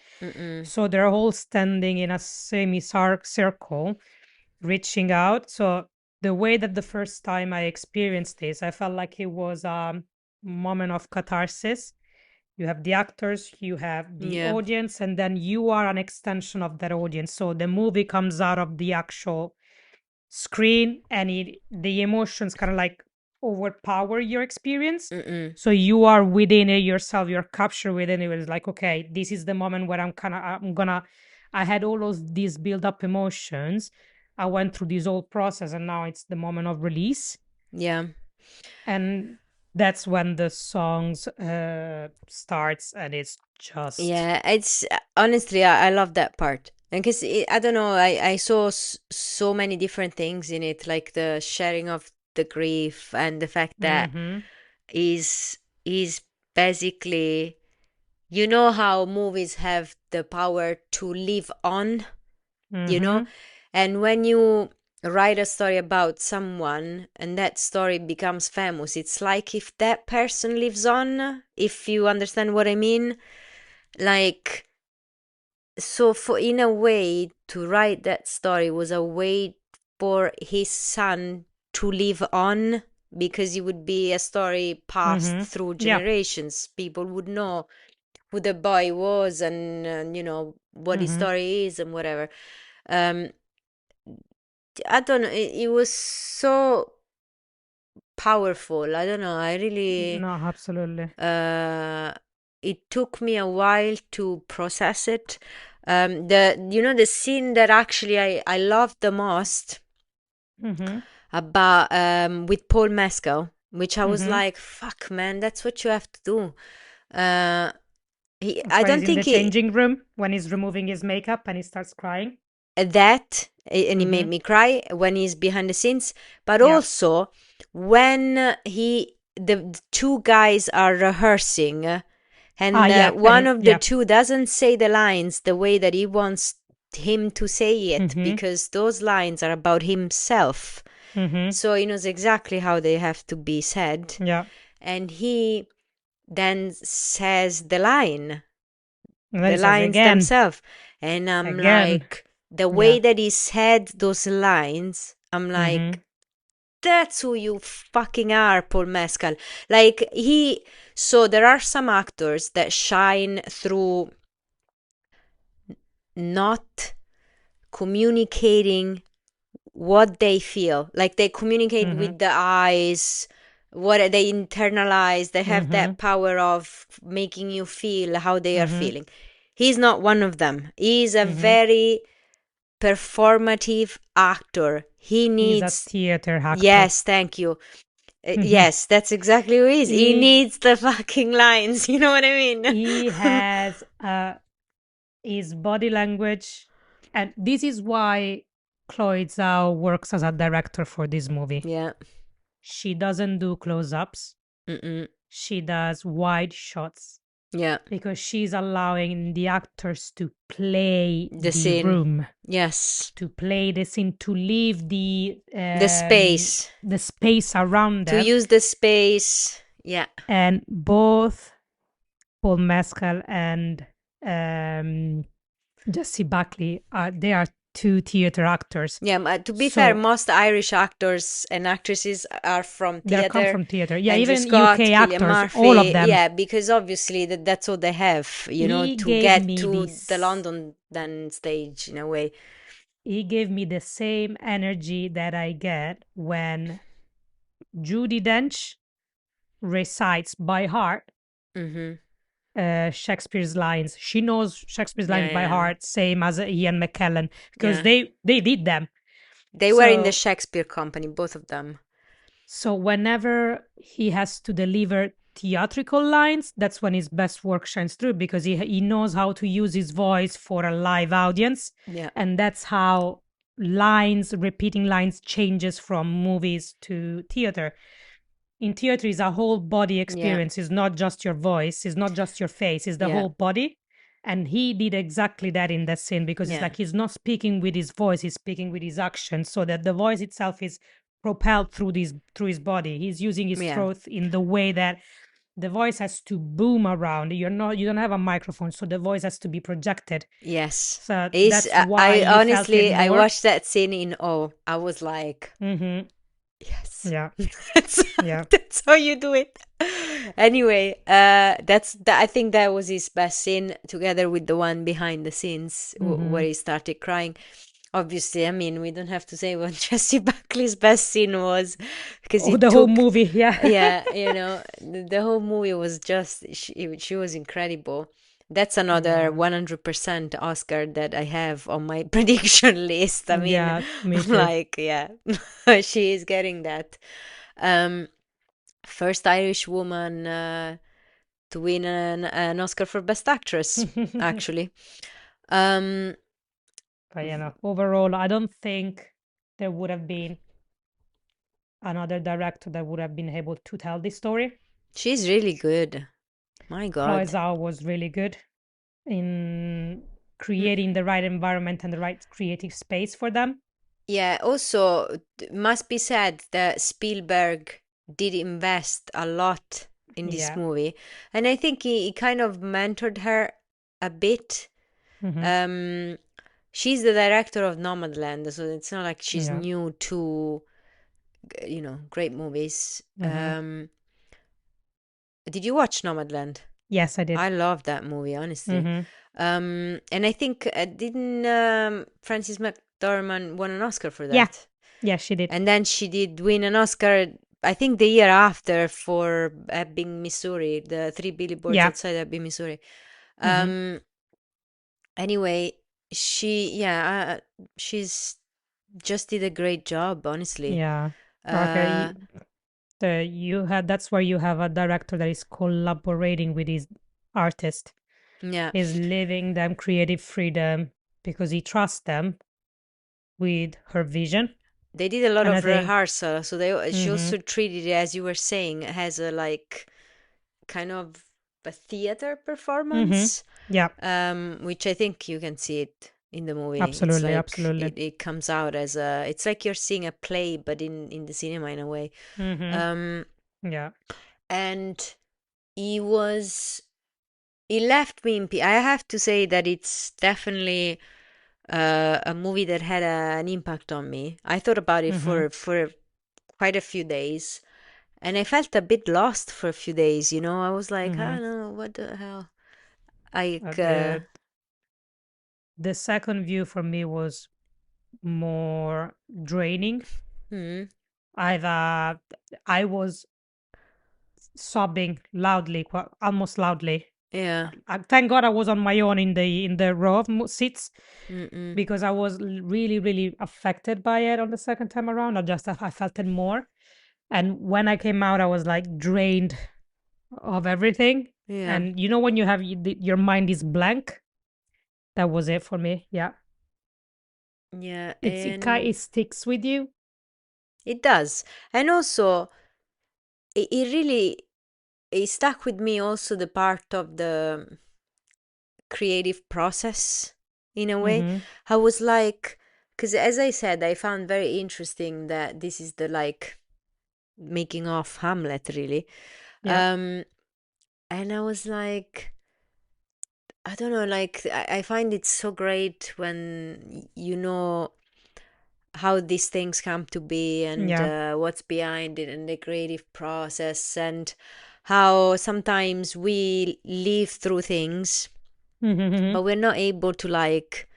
So they're all standing in a circle, reaching out. So the way that the first time I experienced this, I felt like it was a moment of catharsis. You have the actors, you have the Yeah. audience, and then you are an extension of that audience. So the movie comes out of the actual screen and the emotions kind of like overpower your experience. So you are within it yourself, you're captured within it. It's like, okay, this is the moment where I had all of these build up emotions. I went through this whole process and now it's the moment of release. Yeah. And that's when the songs starts and it's just Yeah, it's honestly, I love that part. And because I don't know, I saw so many different things in it, like the sharing of the grief and the fact that is basically, you know, how movies have the power to live on, you know, and when you write a story about someone and that story becomes famous, it's like if that person lives on, if you understand what I mean. Like, so for, in a way, to write that story was a way for his son to live on, because it would be a story passed through yeah. generations. People would know who the boy was, and you know what his story is and whatever. um I don't know, it was so powerful. I don't know, I really No, absolutely. it took me a while to process it. The, you know, the scene that actually I loved the most about with Paul Mescal, which I was like, fuck man, that's what you have to do. That's I why he's don't in the think he changing room when he's removing his makeup and he starts crying. that, and he made me cry when he's behind the scenes, but Yeah. also when the two guys are rehearsing, and Yeah. one And of the two doesn't say the lines the way that he wants him to say it, because those lines are about himself. So he knows exactly how they have to be said. Yeah. And he then says the And then he says lines again, themselves. And I'm again. like, the way Yeah. that he said those lines, I'm like, that's who you fucking are, Paul Mescal. Like, so there are some actors that shine through not communicating what they feel. Like they communicate Mm-hmm. with the eyes, what they internalize. They have Mm-hmm. that power of making you feel how they are Mm-hmm. feeling. He's not one of them. He's a Mm-hmm. very performative actor. He He's a needs, theater actor. yes, thank you. Mm-hmm. Yes, that's exactly who he is. He He needs the fucking lines. You know what I mean? he has his body language, and this is why Chloe Zhao works as a director for this movie. Yeah. She doesn't do close-ups. Mm-mm. She does wide shots Yeah. because she's allowing the actors to play The the scene. room, Yes. to play the scene, to leave The space. the space around To them. use the space. Yeah. And both Paul Mescal and um, Jessie Buckley they are two theater actors. Yeah, to be fair, So most Irish actors and actresses are from they come theater. from theater. Yeah, Andrew even UK Scott, Killian actors, all of Murphy. them. Yeah, because obviously that's all they have, He to gave get me to the this. London then stage in a way. He gave me the same energy that I get when Judy Dench recites by heart Mm-hmm. Shakespeare's lines. She knows Shakespeare's Yeah, lines by yeah, heart, same as Ian McKellen, because yeah. they did them. They were in the So Shakespeare company, both of them. so whenever he has to deliver theatrical lines, that's when his best work shines through because he knows how to use his voice for a live audience, Yeah, and that's how lines repeating lines changes from movies to theater. In theater is a whole body yeah, experience. It's not just your voice, it's not just your face, it's the yeah, whole body. And he did exactly that in that scene because it's yeah, like he's not speaking with his voice, he's speaking with his action, so that the voice itself is propelled through his body. He's using his yeah. throat in the way that the voice has to boom around. You don't have a microphone, so the voice has to be projected. Yes. So Is that's why I you felt it honestly I more. watched that scene in awe. I was like, Mm-hmm. yes. Yeah. That's Yeah. that's how you do it. Anyway, I think that was his best scene together with the one behind the scenes Mm-hmm. where he started crying. Obviously, I mean, we don't have to say what Jessie Buckley's best scene was because he Oh, the whole took, movie. Yeah. yeah, the whole movie was just, she was incredible. That's another Yeah. 100% Oscar that I have on my prediction list. I mean, Yeah, me I'm too. like, yeah, she is getting that. Um, First Irish woman to win an Oscar for Best Actress, actually. Um, But overall, I don't think there would have been another director that would have been able to tell this story. she's really good. My Chloe God. Zhao was really good in Mm, creating the right environment and the right creative space for them. yeah, also, must be said that Spielberg did invest a lot in this Yeah. movie. And I think he kind of mentored her a bit. Mm-hmm. Um, she's the director of Nomadland, so it's not like she's Yeah. new to, great movies. Mm-hmm. Did you watch Nomadland? Yes, I did. I love that movie, honestly. Mm-hmm. And I think didn't Frances McDormand won an Oscar for Yeah. that? Yeah, she did. And then she did win an Oscar, I think the year after for Ebbing, Missouri, the Three Billboards Yeah. Outside Ebbing, Missouri. Mm-hmm. Um, anyway, she's just did a great job, honestly. Yeah. Okay. Uh, You had that's where you have a director that is collaborating with his artist, yeah, is leaving them creative freedom because he trusts them with her vision. they did a lot And I of think, rehearsal, so she mm-hmm, also treated it, as you were saying, as a like kind of a theater mm-hmm, performance, yeah, which I think you can see it in the movie. It's absolutely, like absolutely, it comes out as it's like you're seeing a play, but in the cinema in a way. mm-hmm, Um, yeah, and he was he left me in I have to say that it's definitely a movie that had an impact on me. I thought about it mm-hmm, for quite a few days, and I felt a bit lost for a few days. I was like, I mm-hmm. don't know what the hell. Like, The second view for me was more draining. Mm. Either I was sobbing loudly, almost loudly. Yeah. Thank God I was on my own in the row of seats, Mm-mm. because I was really really affected by it on the second time around. I felt it more, and when I came out, I was like drained of everything. Yeah. And you know when you have your mind is blank, that was it for me. Yeah, Yeah. it And sticks with you. it does. And also, it really it stuck with me also the part of the creative process in a way. Mm-hmm. I was like, because as I said, I found very interesting that this is the like making of Hamlet, really. Yeah. Um, and I was like, I don't know, like I find it so great when you know how these things come to be and Yeah. what's behind it and the creative process and how sometimes we live through things Mm-hmm. but we're not able to like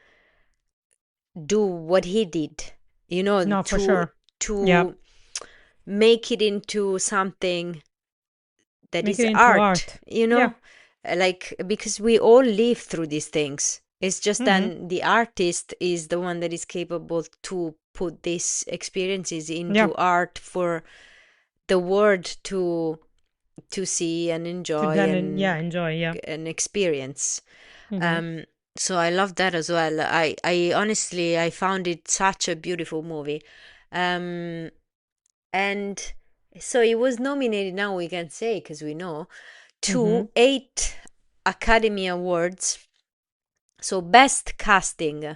do what he did, you know, No, for to sure. Yeah. to make it into something that Make is it into art, art. you Yeah. know. Like because we all live through these things, it's just Mm-hmm. then the artist is the one that is capable to put these experiences Yeah. into art for the world to see and To enjoy then yeah, and enjoy. Yeah. experience. Mm-hmm. um so I love that as well. I honestly I found it such a beautiful movie. um and so it was nominated, now we can say because we know, Mm-hmm. to 8 Academy Awards. So best casting,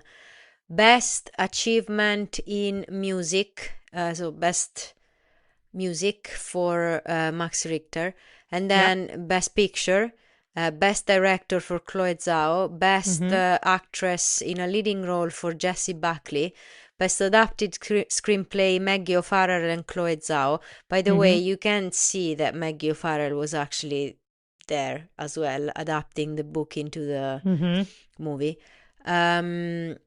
best achievement in music, so best music for Max Richter, and Yeah. then best picture, best director for Chloe Zhao, best Mm-hmm. actress in a leading role for Jessie Buckley, best adapted screenplay Maggie O'Farrell and Chloe Zhao. By the way, Mm-hmm. you can see that Maggie O'Farrell was actually there as well, adapting the book into the Mm-hmm. movie. Um,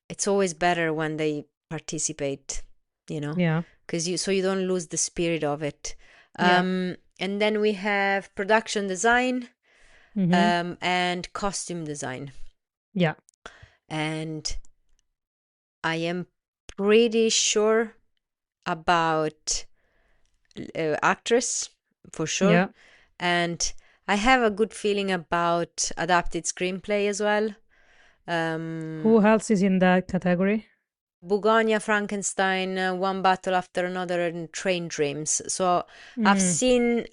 it's always better when they participate, you know, Yeah. because you don't lose the spirit of it. Yeah. And then we have production design, Mm-hmm. and costume design, Yeah. and I am pretty sure about actress for sure, Yeah. and I have a good feeling about adapted screenplay as well. Who Um, else is in that category? Bugonia, Frankenstein, One Battle After Another, and Train Dreams. So I've Mm. seen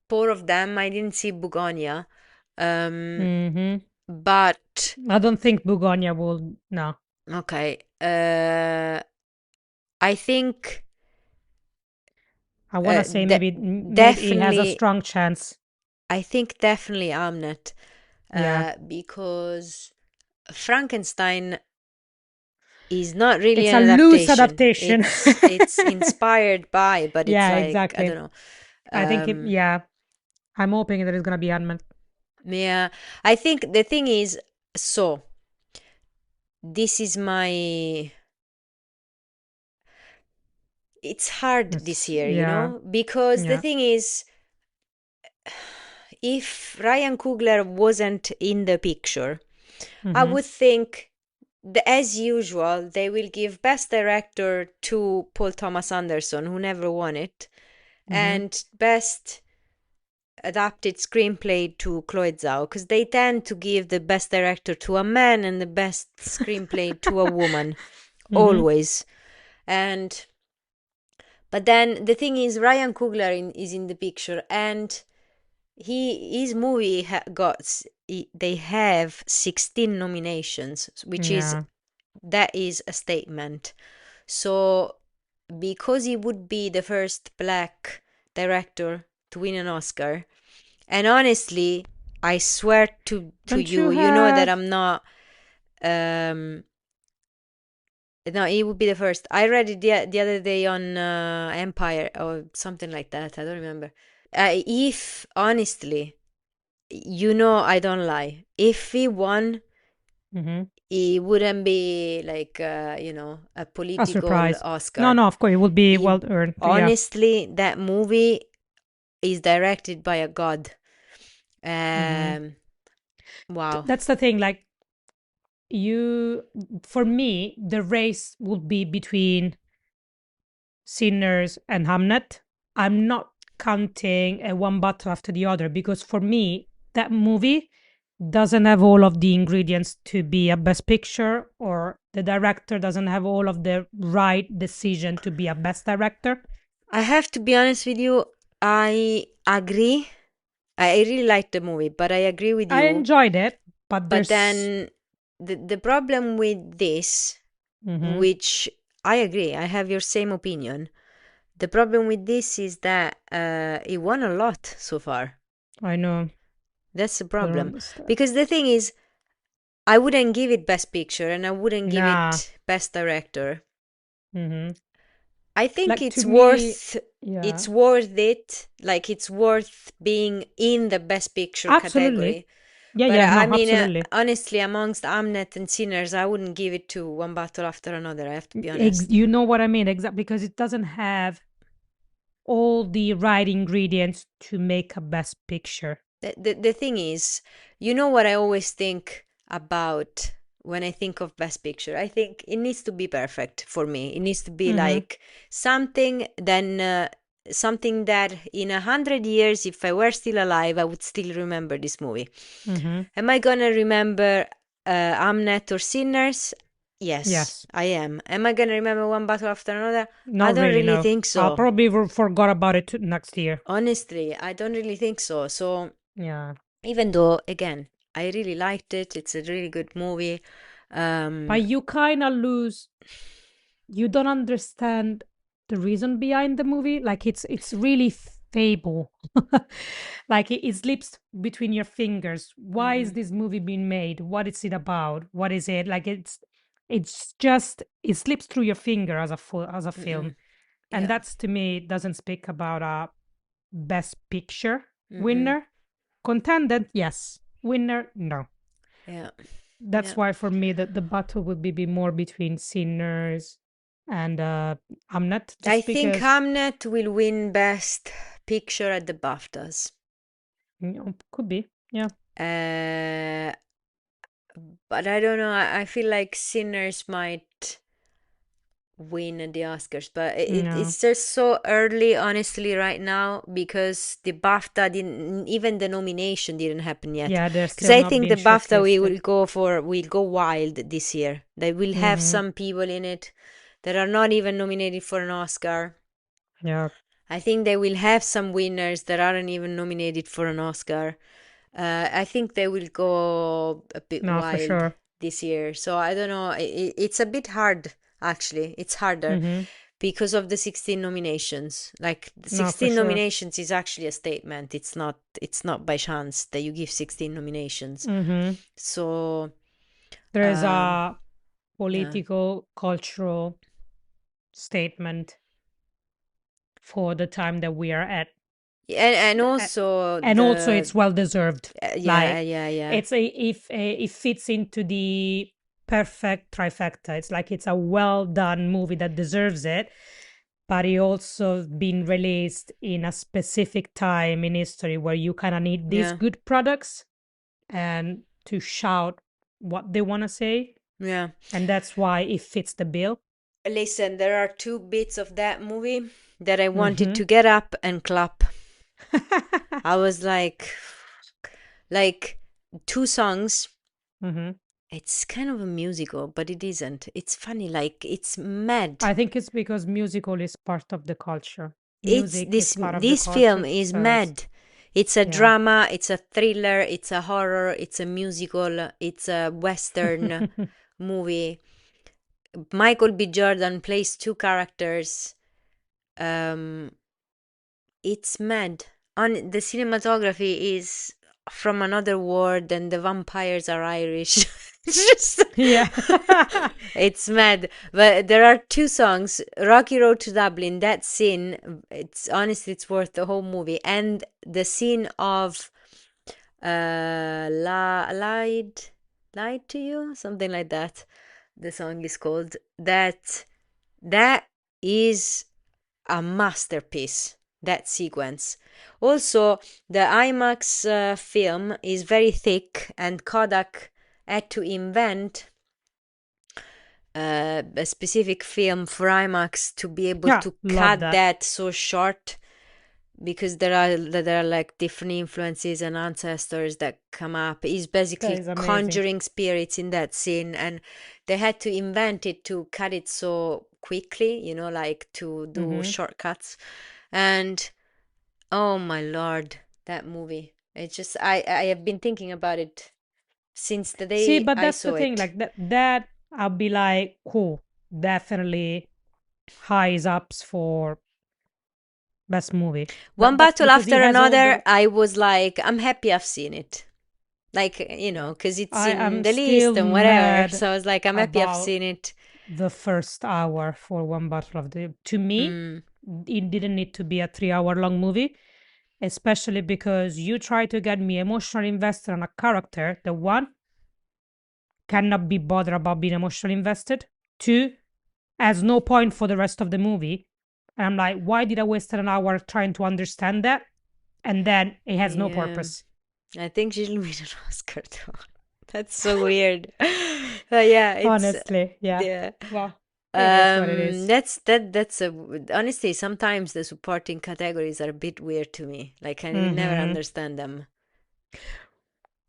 four of them. I didn't see Bugonia, um, Mm-hmm. but I don't think Bugonia will. No. okay. I think I want to say maybe he has a definitely. strong chance. I think definitely Amnet, Yeah. because Frankenstein is not really It's an a loose adaptation. adaptation. It's inspired by, but it's Yeah, like I exactly. don't know. I think Um, yeah. I'm hoping that it's gonna be Ant-Man. Yeah, I think the thing is, so this is my. It's hard this year, you Yeah. know, because the Yeah. thing is, if Ryan Coogler wasn't in the picture, I Mm-hmm. would think, as usual, they will give Best Director to Paul Thomas Anderson, who never won it, Mm-hmm. and Best Adapted Screenplay to Chloe Zhao, because they tend to give the Best Director to a man and the Best Screenplay to a woman. Mm-hmm. Always. And but then the thing is, Ryan Coogler is in the picture, and his movie they have 16 nominations, which is Yeah. that is a statement. So because he would be the first black director to win an Oscar, and honestly, I swear to Don't you, you you know that have I'm not. Um, No, it would be the first. I read it the other day on Empire or something like that. I don't remember. If honestly, you know, I don't lie. If he won, it wouldn't be like a A political surprise. No, Oscar. no, of course, it would be It, well earned. Yeah. honestly, that movie is directed by a god. hmm Wow. That's the thing. Like, for me, the race would be between Sinners and Hamnet. I'm not counting one battle after the other because for me, that movie doesn't have all of the ingredients to be a best picture, or the director doesn't have all of the right decision to be a best director. I have to be honest with you. I agree. I really liked the movie, but I agree with I you. enjoyed it, but But there's. then the problem with this, Mm-hmm, which I agree, I have your same opinion. The problem with this is that it won a lot so far. I know. That's the I don't problem. understand. Because the thing is, I wouldn't give it Best Picture and I wouldn't give Nah. it Best Director. Mm-hmm. I think Like to me, yeah. it's worth it. Like it's worth being in the Best Picture Absolutely. category. Yeah, But yeah, no, I mean, absolutely. honestly, amongst Amnet and Sinners, I wouldn't give it to one battle after another. I have to be honest. You know what I mean? Exactly, because it doesn't have all the right ingredients to make a best picture. The thing is, you know what I always think about when I think of Best Picture? I think it needs to be perfect for me. It needs to be Mm-hmm. like something that in 100 years, if I were still alive, I would still remember this movie. Mm-hmm. Am I gonna remember Amnet or Sinners? Yes, Yes. I am. Am I gonna remember one battle after another? I Not don't really, really no. think I'll so. probably forgot about it next year. Honestly, I don't really think so. So Yeah. even though, again, I really liked it, it's a really good movie. But Um, you kind of lose, you don't understand the reason behind the movie. Like it's really fable. Like it slips between your fingers. Why is mhm, this movie being made? What is it about? What is it? Like it's just it slips through your finger as as a mm-mm, film. And yeah, that's to me doesn't speak about a best picture mm-mm, winner. Contender, yes. Winner, no. yeah, That's yeah. why for me the battle would be more between Sinners and Hamnet, I just think because Hamnet will win Best Picture at the BAFTAs. could be. Yeah. Uh, but I don't know. I feel like Sinners might win at the Oscars, but No. it's just so early, honestly, right now because the BAFTA didn't, even the nomination didn't happen yet. Yeah, they're Because still I not think being the BAFTA shortlisted. will go wild this year. They will have Mm-hmm. some people in it that are not even nominated for an Oscar. Yeah. I think they will have some winners that aren't even nominated for an Oscar. I think they will go a bit No, for wild sure. this year. So I don't know. It's a bit hard, actually. It's harder Mm-hmm. because of the 16 nominations. Like the No, for 16 sure. nominations is actually a statement. It's not by chance that you give 16 nominations. Mm-hmm. So There is um a yeah. political, cultural statement for the time that we are at. And A- also and also the it's well deserved. yeah, Like yeah, yeah. it's a if it fits into the perfect trifecta. It's like it's a well done movie that deserves it, but it also been released in a specific time in history where you kind of need these Yeah. good products and to shout what they want to say, Yeah. and that's why it fits the bill. Listen, there are two bits of that movie that I wanted Mm-hmm. to get up and clap. I was like two songs. Mm-hmm. It's kind of a musical, but it isn't. It's funny, like it's mad. I think it's because musical is part of the culture. It's Music is this part of the this culture, film is so mad. It's a yeah. drama, it's a thriller, it's a horror, it's a musical, it's a western movie. Michael B. Jordan plays two characters. Um, it's mad. On the cinematography is from another world, and the vampires are Irish. It's just Yeah. it's mad. But there are two songs, Rocky Road to Dublin. That scene, it's honestly, it's worth the whole movie. And the scene of uh, La, Lied, lied to you, something like that. The song is called. That is a masterpiece. That sequence. Also, the IMAX film is very thick, and Kodak had to invent a specific film for IMAX to be able Yeah, to love cut that so short, because there are like different influences and ancestors that come up. He's That basically is amazing. conjuring spirits in that scene, and they had to invent it to cut it so quickly, like to do shortcuts. And oh my lord, that movie. It's just I have been thinking about it since the See, day but I that's the saw thing. it. Like that, I'll be like, cool, definitely highs ups for best movie. One That's battle because he after has all another, the. I was like, I'm happy I've seen it. Like, because it's I in am the list still and whatever. mad So I was like, I'm happy I've about seen it. the first hour for One Battle of the. To me, Mm, it didn't need to be a 3 hour long movie, especially because you try to get me emotionally invested on a character. The one cannot be bothered about being emotionally invested. Two has no point for the rest of the movie. And I'm like, why did I waste an hour trying to understand that? And then it has no yeah. purpose. I think she'll win an Oscar though. That's so weird. Yeah, it's Honestly, yeah. yeah. Well, it is what it is. That's a honestly, sometimes the supporting categories are a bit weird to me. Like I will never Mm-hmm. understand them.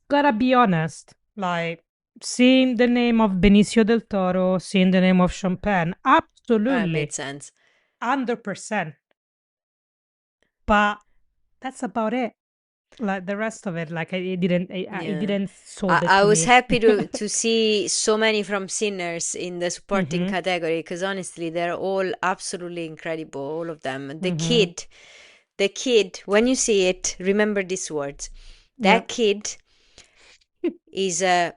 Gotta be honest, like seeing the name of Benicio del Toro, seeing the name of Champagne, It made absolutely, sense. 100%. But that's about it. Like the rest of it, like it Yeah. didn't I, sold it I to was me. happy to see so many from Sinners in the supporting Mm-hmm. category, because honestly, they're all absolutely incredible, all of them. Mm-hmm. The kid, when you see it, remember these words. Yeah. That kid is a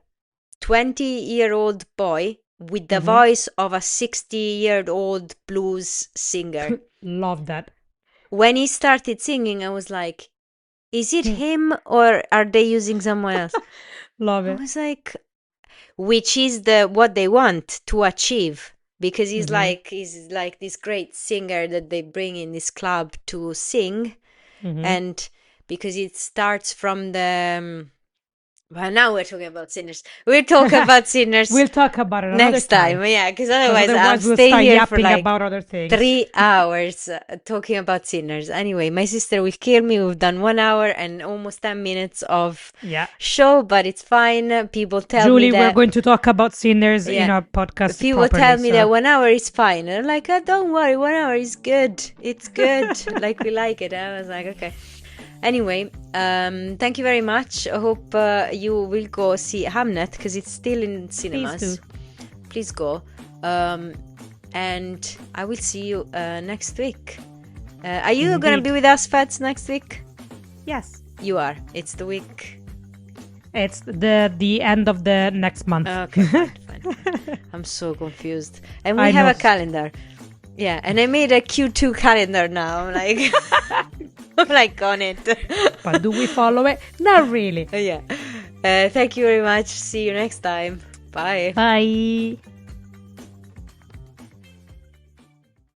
20-year-old boy with the Mm-hmm. voice of a 60-year-old blues singer. Love that. When he started singing, I was like, is it him or are they using someone else? Love I it. was like, which is the what they want to achieve, because Mm-hmm. he's like this great singer that they bring in this club to sing. Mm-hmm. And because it starts from the well, now we're talking about Sinners. We'll talk about Sinners We'll talk about it another next time. time, yeah, because Because otherwise I'll otherwise we'll stay start here for yapping like about other things. 3 hours talking about Sinners. Anyway, my sister will kill me. We've done 1 hour and almost 10 minutes of Yeah. show, but it's fine. People tell me Julie, we're that, going to talk about sinners in yeah, our podcast people properly. tell me that So 1 hour is fine. And I'm like, oh, don't worry, 1 hour is good. It's good. Like, we like it. I was like, okay. Anyway, thank you very much. I hope you will go see Hamnet, because it's still in cinemas. Please go. And I will see you next week. Are you going to be with us, Fats, next week? Yes. You are. It's the week. It's the end of the next month. Okay, fine. I'm so confused. And we I have know. a calendar. Yeah, and I made a Q2 calendar now. I'm like, I'm like on it. But do we follow it? Not really. Yeah. Thank you very much. See you next time. Bye. Bye.